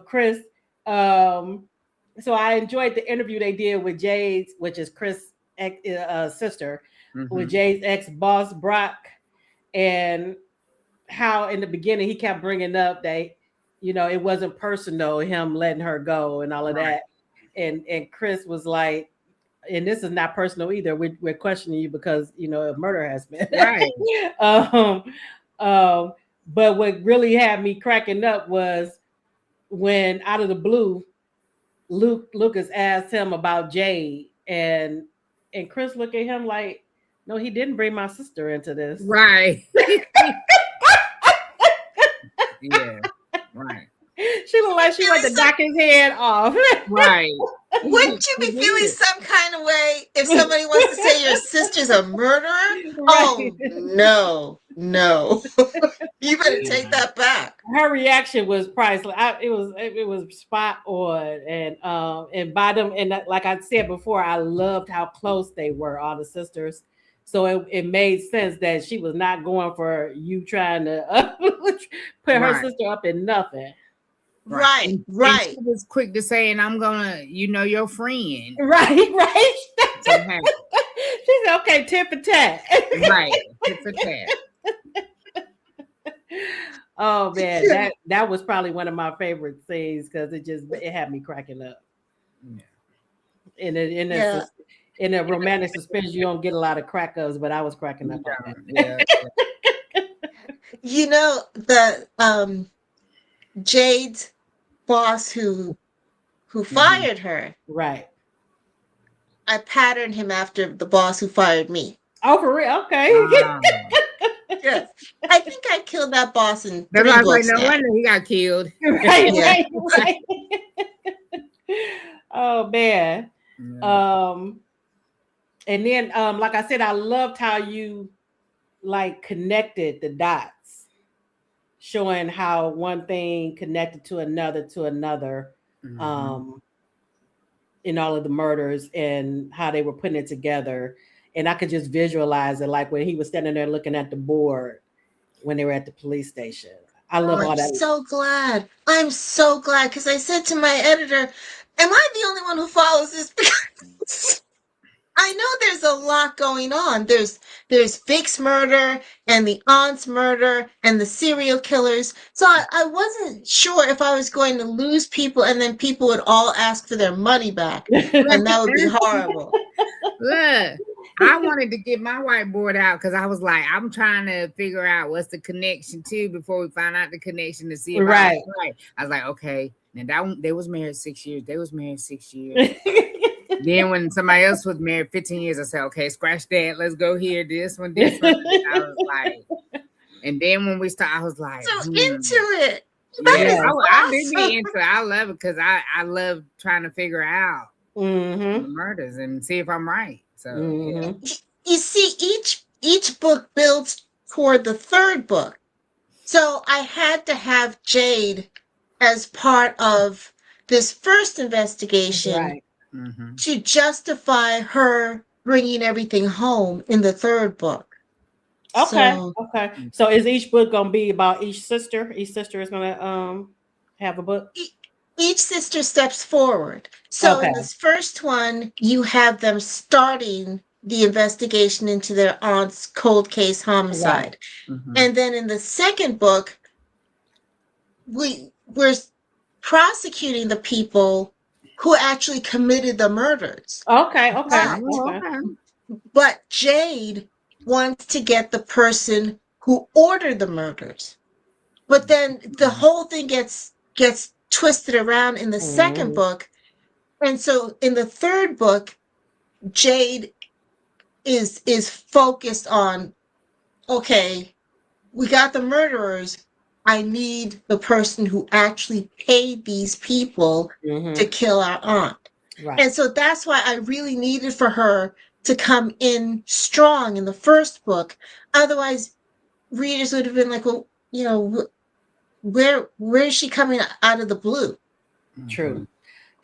Chris. So I enjoyed the interview they did with Jade's, which is Chris' sister, with Jade's ex-boss Brock, and how in the beginning he kept bringing up that, you know, it wasn't personal, him letting her go and all of that. And Chris was like, and this is not personal either. We're questioning you because, you know, a murder has been. Right. But what really had me cracking up was when out of the blue, Lucas asked him about Jade, and Chris looked at him like, no, he didn't bring my sister into this. Right. Yeah. Right. She looked like she wanted to knock his head off. Right. Wouldn't you be feeling some kind of way if somebody wants to say your sister's a murderer? Right. Oh, no. You better take that back. Her reaction was priceless. It was spot on, and by them, and like I said before, I loved how close they were, all the sisters. So it made sense that she was not going for you trying to put her sister up in nothing. Right. And she was quick to say, and I'm gonna, your friend. Right. She said, okay, tit for tat. Right, tit for tat. Oh man, that was probably one of my favorite scenes because it had me cracking up. Yeah. In a romantic suspense, you don't get a lot of crack ups, but I was cracking up. Yeah. You know, the Jade's boss who fired her. Right. I patterned him after the boss who fired me. Oh, for real? Okay. Yes. I think I killed that boss in 3 books. Like, no wonder he got killed. Right. Oh man. Yeah. And then like I said, I loved how you like connected the dots, showing how one thing connected to another in all of the murders and how they were putting it together. And I could just visualize it, like when he was standing there looking at the board when they were at the police station. I love all that. I'm so glad because I said to my editor, am I the only one who follows this? Because I know there's a lot going on. There's Vic's murder and the aunt's murder and the serial killers. So I wasn't sure if I was going to lose people and then people would all ask for their money back. And that would be horrible. Look, I wanted to get my whiteboard out because I was like, I'm trying to figure out what's the connection to before we find out the connection to see if I was right. I was like, okay, now they was married 6 years. They was married 6 years. Then when somebody else was married 15 years, I said, okay, scratch that. Let's go here. This one. I was like, and then when we started, I was like, so into it. Yeah, I did be into it. I love it because I love trying to figure out the murders and see if I'm right. So yeah. You see, each book builds toward the third book. So I had to have Jade as part of this first investigation to justify her bringing everything home in the third book. Okay. So is each book going to be about each sister? Each sister is going to have a book? Each sister steps forward. So in this first one, you have them starting the investigation into their aunt's cold case homicide. Right. And then in the second book, we're prosecuting the people who actually committed the murders. Okay. But Jade wants to get the person who ordered the murders. But then the whole thing gets twisted around in the second book And so in the third book, Jade is focused on, okay, we got the murderers. I need the person who actually paid these people to kill our aunt. Right. And so that's why I really needed for her to come in strong in the first book. Otherwise, readers would have been like, well, where is she coming out of the blue? True.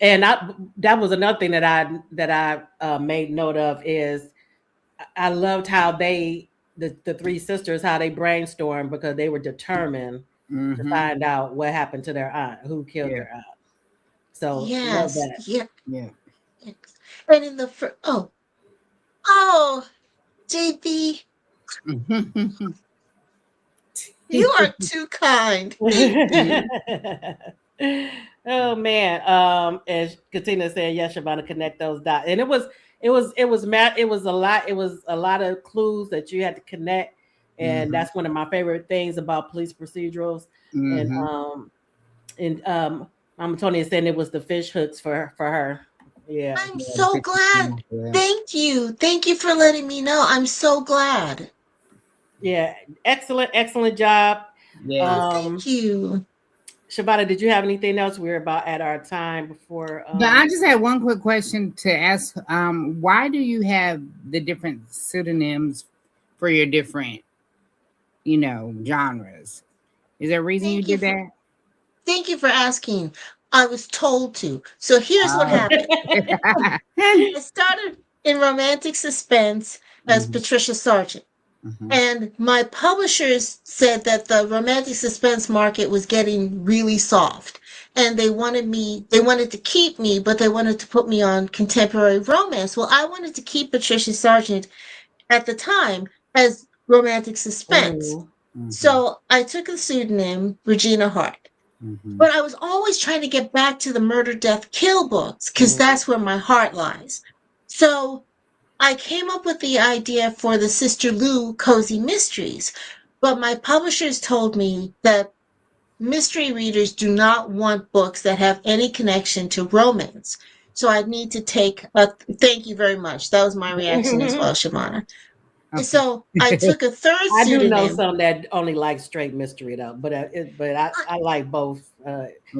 And that was another thing that I made note of is I loved how the three sisters, how they brainstormed because they were determined to find out what happened to their aunt, who killed their aunt. So love that. Yeah. And in the JB, you are too kind. Thank you. Oh man. As Katina said, yes, Shavana, connect those dots. And it was a lot of clues that you had to connect. And that's one of my favorite things about police procedurals. And Mama Tony is saying it was the fish hooks for her. Yeah. I'm so glad. Thank you. Thank you for letting me know. I'm so glad. Yeah. Excellent job. Yeah. Thank you. Shabana, did you have anything else? We're about at our time before. But I just had one quick question to ask. Why do you have the different pseudonyms for your different, genres? Is there a reason you did that? Thank you for asking. I was told to. So here's what happened. I started in romantic suspense as Patricia Sargeant. And my publishers said that the romantic suspense market was getting really soft. And they wanted to keep me, but they wanted to put me on contemporary romance. Well, I wanted to keep Patricia Sargeant at the time as romantic suspense. So I took a pseudonym, Regina Hart. But I was always trying to get back to the murder, death, kill books because that's where my heart lies. So I came up with the idea for the Sister Lou Cozy Mysteries, but my publishers told me that mystery readers do not want books that have any connection to romance. So I need to thank you very much. That was my reaction as well, Shavana. Okay. So I took a third pseudonym. I do know some that only like straight mystery though, but I like both.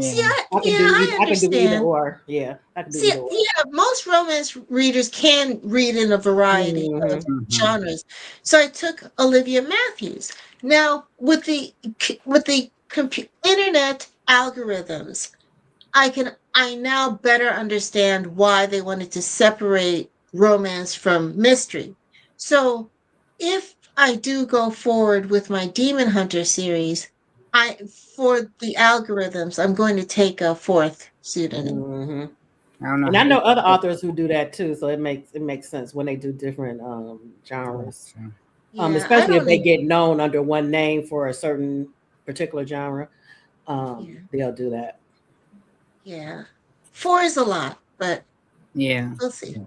See, I can do either or. Yeah, I can do either or. Yeah, most romance readers can read in a variety of genres. So I took Olivia Matthews. Now with the internet algorithms, I now better understand why they wanted to separate romance from mystery. So if I do go forward with my Demon Hunter series, for the algorithms, I'm going to take a fourth pseudonym. I don't know. And I know other authors who do that too, so it makes sense when they do different genres. Yeah, especially if they get known under one name for a certain particular genre, they'll do that. Yeah, 4 is a lot, but we'll see.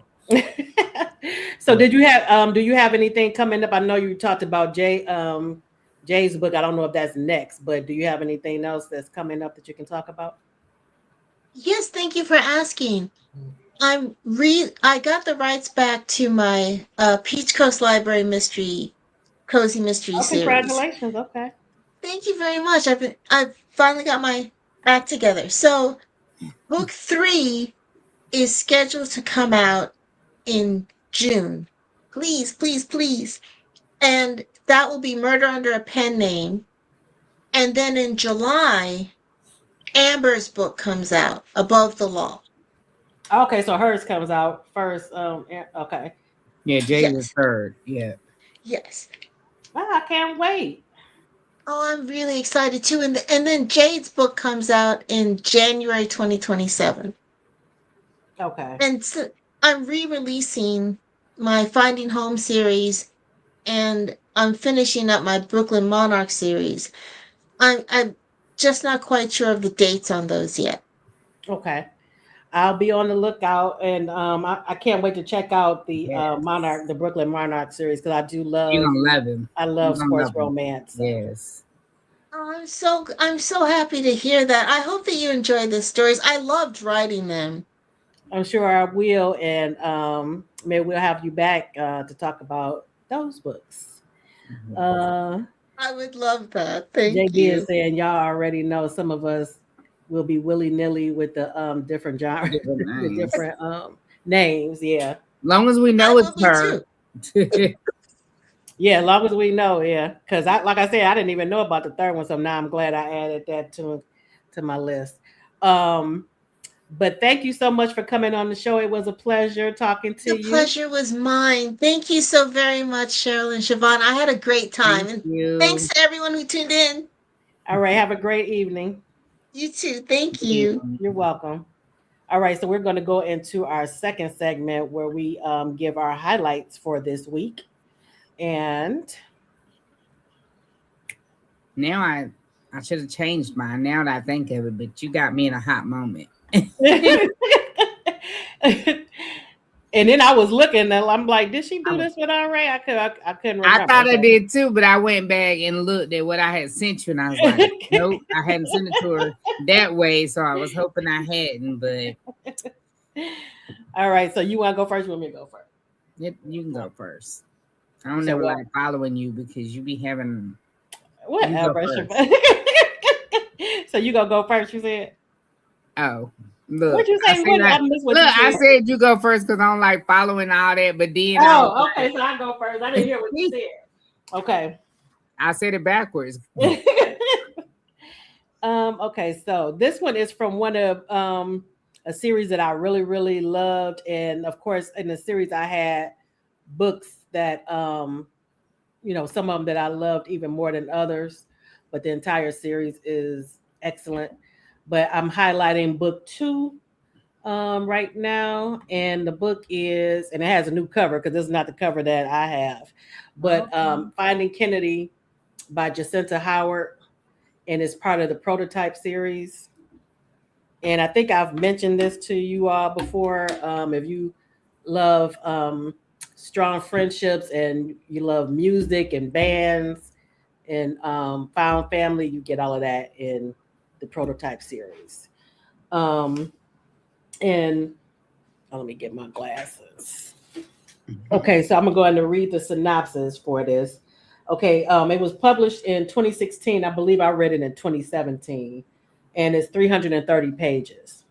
So do you have anything coming up? I know you talked about Jay's book. I don't know if that's next, but do you have anything else that's coming up that you can talk about? Yes, thank you for asking. I got the rights back to my Peach Coast Library Cozy Mystery series. Congratulations. Okay. Thank you very much. I've finally got my act together. So book 3 is scheduled to come out in June. Please, please, please. And that will be Murder Under a Pen Name. And then in July, Amber's book comes out, Above the Law. Okay, so hers comes out first. Okay. Yeah, Jay was third. Yeah. Yes. I can't wait. Oh, I'm really excited too. And then Jade's book comes out in January 2027. Okay. And so I'm re-releasing my Finding Home series, and I'm finishing up my Brooklyn Monarch series. I'm just not quite sure of the dates on those yet. Okay. I'll be on the lookout, and I can't wait to check out the the Brooklyn Monarch series because I do love. You're gonna love him. I love sports romance. Yes. Oh, I'm so happy to hear that. I hope that you enjoyed the stories. I loved writing them. I'm sure I will, and maybe we'll have you back to talk about those books. Uh, I would love that. Thank JB is you. saying y'all already know some of us will be willy nilly with the different genre, Different the names. different names. Yeah, Long as we I know will it's be her. too. yeah. As long as we know, yeah. Because like I said, I didn't even know about the third one, so now I'm glad I added that to my list. Um, but thank you so much for coming on the show. It was a pleasure talking to The you. pleasure was mine. Thank you so very much, Cheryl and Siobhan. I had a great time. Thank And thanks you. to everyone who tuned in. All right, have a great evening. You too. Thank you. You're welcome. All right, so we're going to go into our second segment where we give our highlights for this week. And Now I should have changed mine now that I think of it, but you got me in a hot moment. and then I was looking and I'm like, did she do this with our Ray? I couldn't I remember. thought I did too, but I went back and looked at what I had sent you, and I was like, nope, I hadn't sent it to her that way. So I was hoping I hadn't, but all right, so you want to go first? You want me to go first? you can go first. I don't So never what? like following you because you be having you go Whatever. first. So you gonna go first? You said. Oh, look, What you I say? see that. I missed what Look, you I said. said you go first because I don't like following all that. But then I was Oh, okay. like, So I go first. I didn't hear what you said. Okay. I said it backwards. Okay, so this one is from one of a series that I really, really loved. And of course, in the series I had books that some of them that I loved even more than others, but the entire series is excellent. But I'm highlighting book two right now, and the book is, and it has a new cover because this is not the cover that I have, but Finding Kennedy by Jacinta Howard, and it's part of the Prototype series. And I think I've mentioned this to you all before. If you love strong friendships and you love music and bands and found family, you get all of that in the Prototype series. And let me get my glasses. Okay, so I'm gonna go ahead and read the synopsis for this. Okay, it was published in 2016. I believe I read it in 2017, and it's 330 pages.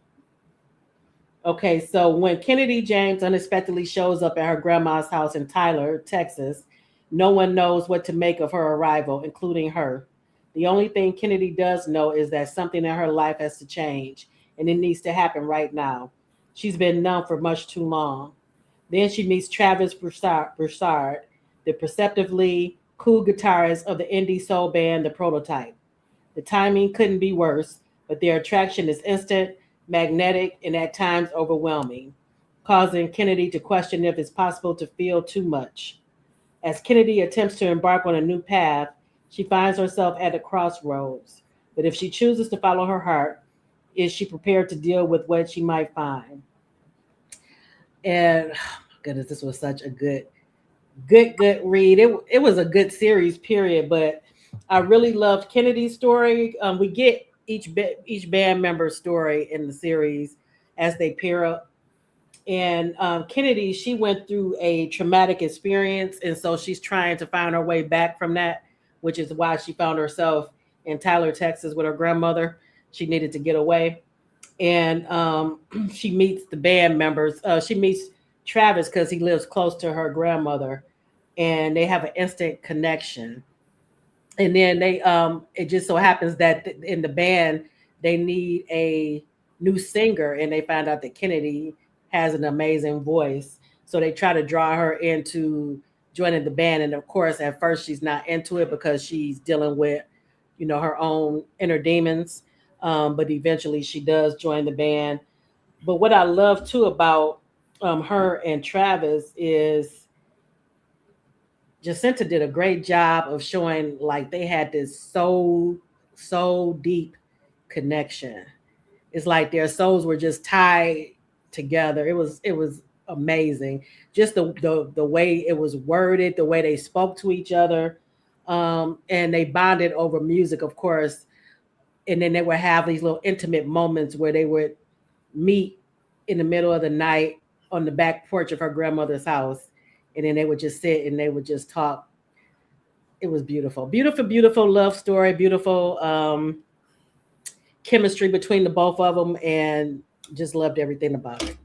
Okay, so when Kennedy James unexpectedly shows up at her grandma's house in Tyler, Texas, no one knows what to make of her arrival, including her. The only thing Kennedy does know is that something in her life has to change, and it needs to happen right now. She's been numb for much too long. Then she meets Travis Broussard, the perceptively cool guitarist of the indie soul band The Prototype. The timing couldn't be worse, but their attraction is instant, magnetic, and at times overwhelming, causing Kennedy to question if it's possible to feel too much. As Kennedy attempts to embark on a new path, she finds herself at a crossroads. But if she chooses to follow her heart, is she prepared to deal with what she might find? And oh my goodness, this was such a good read. It was a good series, period. But I really loved Kennedy's story. We get each band member's story in the series as they pair up. And Kennedy, she went through a traumatic experience, and so she's trying to find her way back from that, which is why she found herself in Tyler, Texas, with her grandmother. She needed to get away, and she meets the band members. She meets Travis because he lives close to her grandmother, and they have an instant connection. And then it just so happens that in the band they need a new singer, and they find out that Kennedy has an amazing voice, so they try to draw her into joining the band. And of course, at first she's not into it because she's dealing with her own inner demons, but eventually she does join the band. But what I love too about her and Travis is Jacinta did a great job of showing like they had this so deep connection. It's like their souls were just tied together. It was amazing. Just the way it was worded, the way they spoke to each other, and they bonded over music, of course. And then they would have these little intimate moments where they would meet in the middle of the night on the back porch of her grandmother's house, and then they would just sit and they would just talk. It was beautiful, beautiful, beautiful love story, beautiful chemistry between the both of them, and just loved everything about it.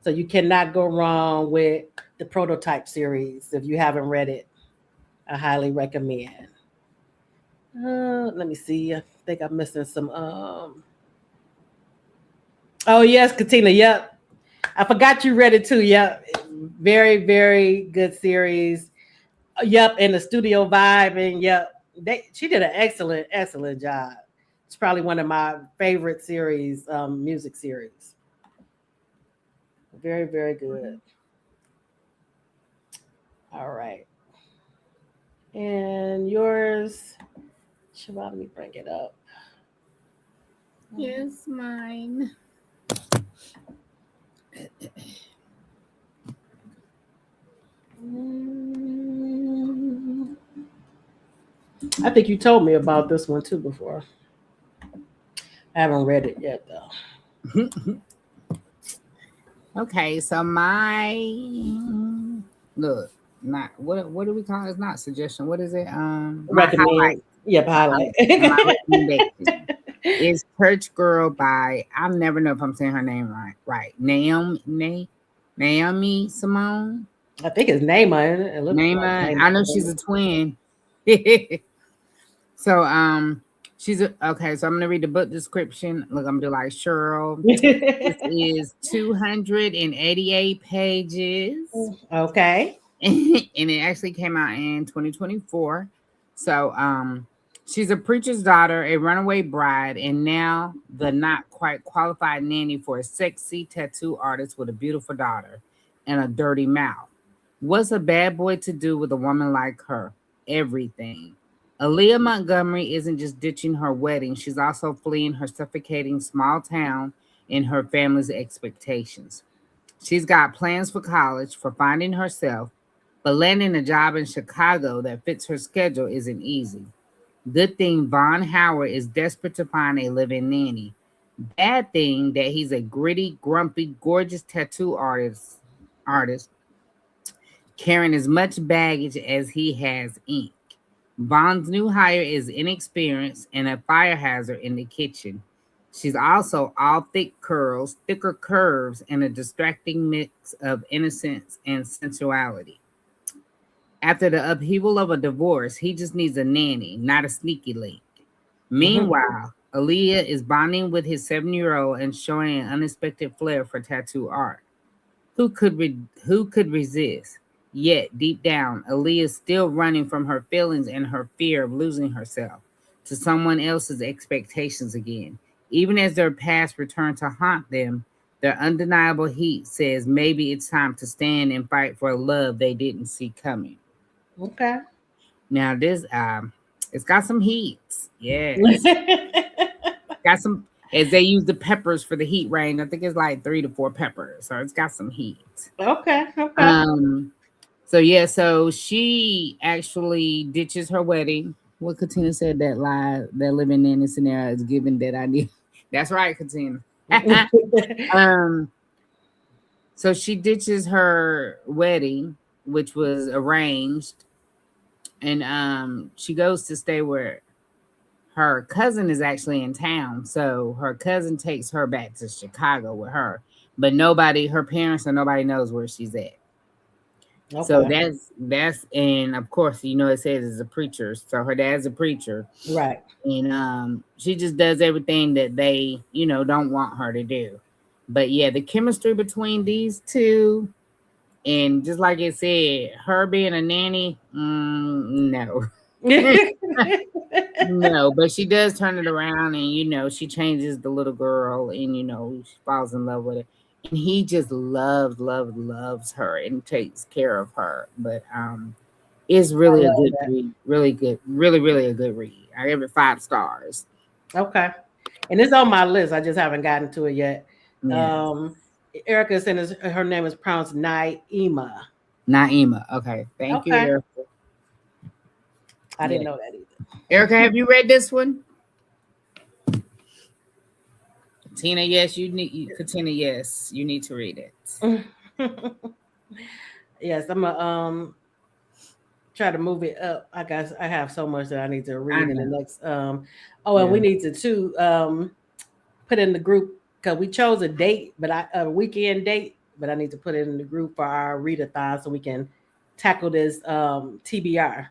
So you cannot go wrong with the Prototype series. If you haven't read it, I highly recommend. Let me see. I think I'm missing some. Oh yes, Katina. Yep, I forgot you read it too. Yep, very very good series. Yep, and the studio vibe, and yep, she did an excellent job. It's probably one of my favorite series, music series. Very very good. All right, and yours, Shabbat, let me bring it up. Yes, mine. I think you told me about this one too before. I haven't read it yet though. Okay, so my look, not what do we call it? It's not suggestion. What is it? My highlight. Yep, highlight. My recommendation is Church Girl by, I never know if I'm saying her name right. Naomi Simone. I think it's Naima. It Naima. Like I know she's a twin. So okay, so I'm gonna read the book description. Look, I'm gonna do like Cheryl. This is 288 pages. Okay. And it actually came out in 2024. So she's a preacher's daughter, a runaway bride, and now the not quite qualified nanny for a sexy tattoo artist with a beautiful daughter and a dirty mouth. What's a bad boy to do with a woman like her? Everything. Aaliyah Montgomery isn't just ditching her wedding, she's also fleeing her suffocating small town and her family's expectations. She's got plans for college, for finding herself, but landing a job in Chicago that fits her schedule isn't easy. Good thing Von Howard is desperate to find a living nanny. Bad thing that he's a gritty, grumpy, gorgeous tattoo artist carrying as much baggage as he has ink. Von's new hire is inexperienced and a fire hazard in the kitchen. She's also all thicker curves, and a distracting mix of innocence and sensuality. After the upheaval of a divorce, he just needs a nanny, not a sneaky link. Meanwhile, Aaliyah is bonding with his 7-year-old and showing an unexpected flair for tattoo art. Who could resist? Yet, deep down, Aaliyah is still running from her feelings and her fear of losing herself to someone else's expectations again. Even as their past return to haunt them, their undeniable heat says maybe it's time to stand and fight for a love they didn't see coming. Okay. Now this it's got some heat. Yeah. Got some, as they use the peppers for the heat range. I think it's like 3 to 4 peppers. So it's got some heat. Okay. So she actually ditches her wedding. What Katina said, that living in this scenario is given that I need. That's right, Katina. So she ditches her wedding, which was arranged, and she goes to stay where her cousin is actually in town. So her cousin takes her back to Chicago with her, but her parents or nobody knows where she's at. Okay. So that's and of course, it says it's a preacher. So her dad's a preacher. Right. And she just does everything that they, don't want her to do. But yeah, the chemistry between these two, and just like it said, her being a nanny, no. No, but she does turn it around, and she changes the little girl, and she falls in love with her. And he just loves her and takes care of her. But it's really a good read. Really good. Really a good read. I give it 5 stars. Okay. And it's on my list. I just haven't gotten to it yet. Yes. Erica said her name is pronounced Naima. Naima. Okay. Thank you, Erica. I didn't know that either. Erica, have you read this one? Tina, yes, Katina, yes, you need to read it. Yes, I'm gonna try to move it up. I guess I have so much that I need to read in the next and we need to too put in the group because we chose a date, but a weekend date, but I need to put it in the group for our readathon so we can tackle this TBR.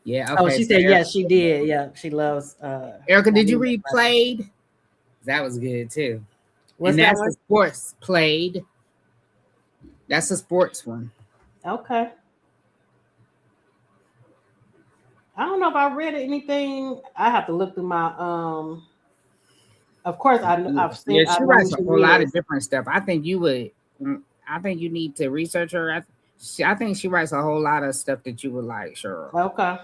Yeah. Okay. Oh, she said yes, she did. Yeah, she loves. Erica, did you read Played? That was good too. What's that one? A sports Played. That's a sports one. Okay. I don't know if I read anything. I have to look through my Of course, I've seen. Yeah, she writes a whole lot of different stuff. I think you would. I think you need to research her. I think she writes a whole lot of stuff that you would like, Cheryl. Okay.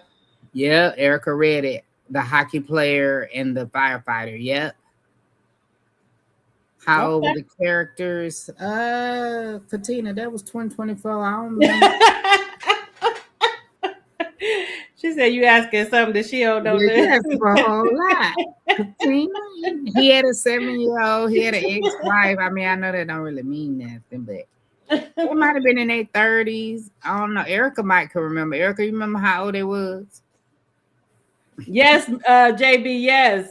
Yeah, Erica read it. The hockey player and the firefighter. Yep. How old were the characters? Katina, that was 2024. I don't remember. She said you asking something that she don't know. Yeah, you asked for a whole lot. Katina, he had a 7-year-old. He had an ex-wife. I mean, I know that don't really mean nothing, but they might have been in their 30s. I don't know. Erica might can remember. Erica, you remember how old they was? Yes, JB, yes.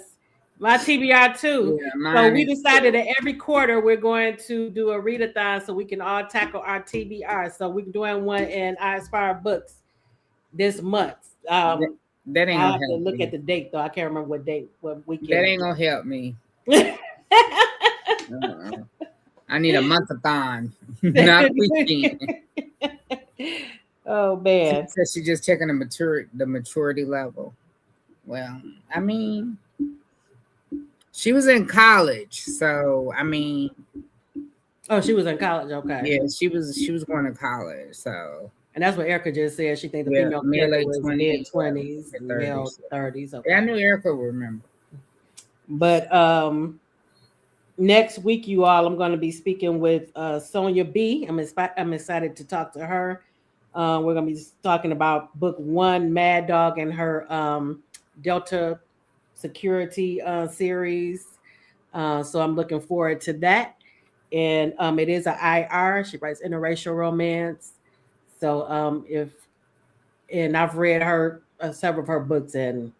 My TBR too. Yeah, so we decided that every quarter we're going to do a readathon so we can all tackle our TBR. So we're doing one in I Aspire Books this month. That ain't I gonna have to help look me. at the date though. I can't remember what date, what weekend. That ain't gonna help me. I need a month-a-thon, not weekend. Oh man. She said she's just checking the maturity level. Well, I mean, she was in college, so I mean. Oh, she was in college. Okay. Yeah, she was going to college, so. And that's what Erica just said. She thinks the female character was mid-20s, male 30s. Okay. Yeah, I knew Erica would remember. But next week, you all, I'm going to be speaking with Sonia B. I'm excited to talk to her. We're going to be talking about book 1, Mad Dog, and her Delta Security series. So I'm looking forward to that. And it is an IR. She writes interracial romance. So I've read her several of her books, and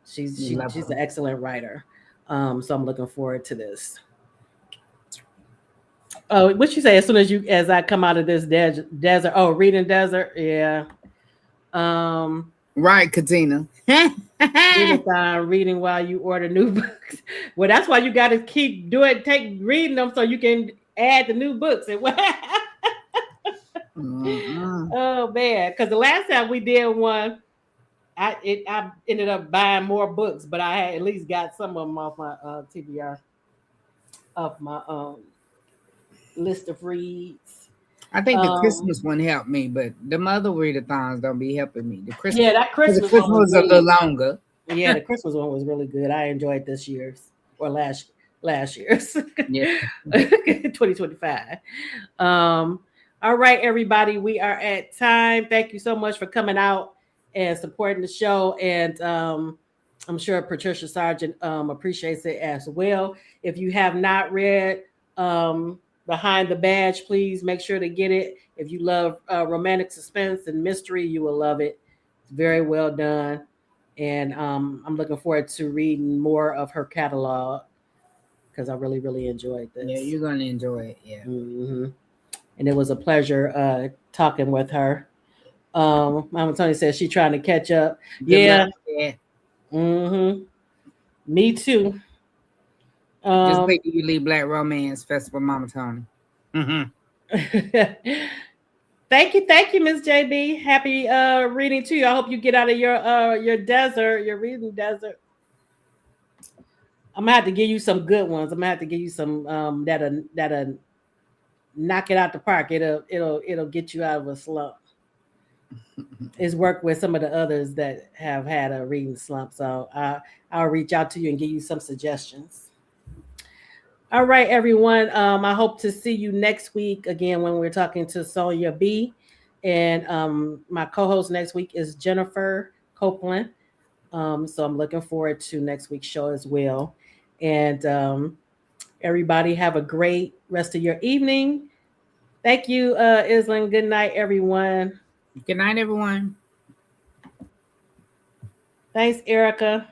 she's an excellent writer. So I'm looking forward to this. Oh, what you say? As I come out of this desert? Oh, reading desert, yeah. Right, Katina. Reading while you order new books. Well, that's why you got to keep reading them so you can add the new books. Oh man, because the last time we did one, I ended up buying more books, but I had at least got some of them off my TBR, off my list of reads. I think the Christmas one helped me, but the other readathons don't be helping me. The Christmas, yeah, that Christmas one was a little longer. Yeah, the Christmas one was really good. I enjoyed this year's or last year's. Yeah, 2025. All right, everybody, we are at time. Thank you so much for coming out and supporting the show. And I'm sure Patricia Sargeant appreciates it as well. If you have not read Behind the Badge, please make sure to get it. If you love romantic suspense and mystery, you will love it. It's very well done. And I'm looking forward to reading more of her catalog because I really, really enjoyed this. Yeah, you're going to enjoy it. Yeah. Mm-hmm. And it was a pleasure talking with her. Mama Tony says she's trying to catch up. Yeah. Mm-hmm. Me too. Just wait till you leave Black Romance Festival, Mama Tony. Mm-hmm. Thank you, Miss JB. Happy reading to you. I hope you get out of your desert, your reading desert. I'm gonna have to give you some good ones. I'm gonna have to give you some that'll knock it out the park. It'll get you out of a slump. It's worked with some of the others that have had a reading slump. So I'll reach out to you and give you some suggestions. All right, everyone. I hope to see you next week again when we're talking to Sonia B. And my co-host next week is Jennifer Copeland. So I'm looking forward to next week's show as well. And everybody have a great rest of your evening. Thank you, Island. Good night, everyone. Good night, everyone. Thanks, Erica.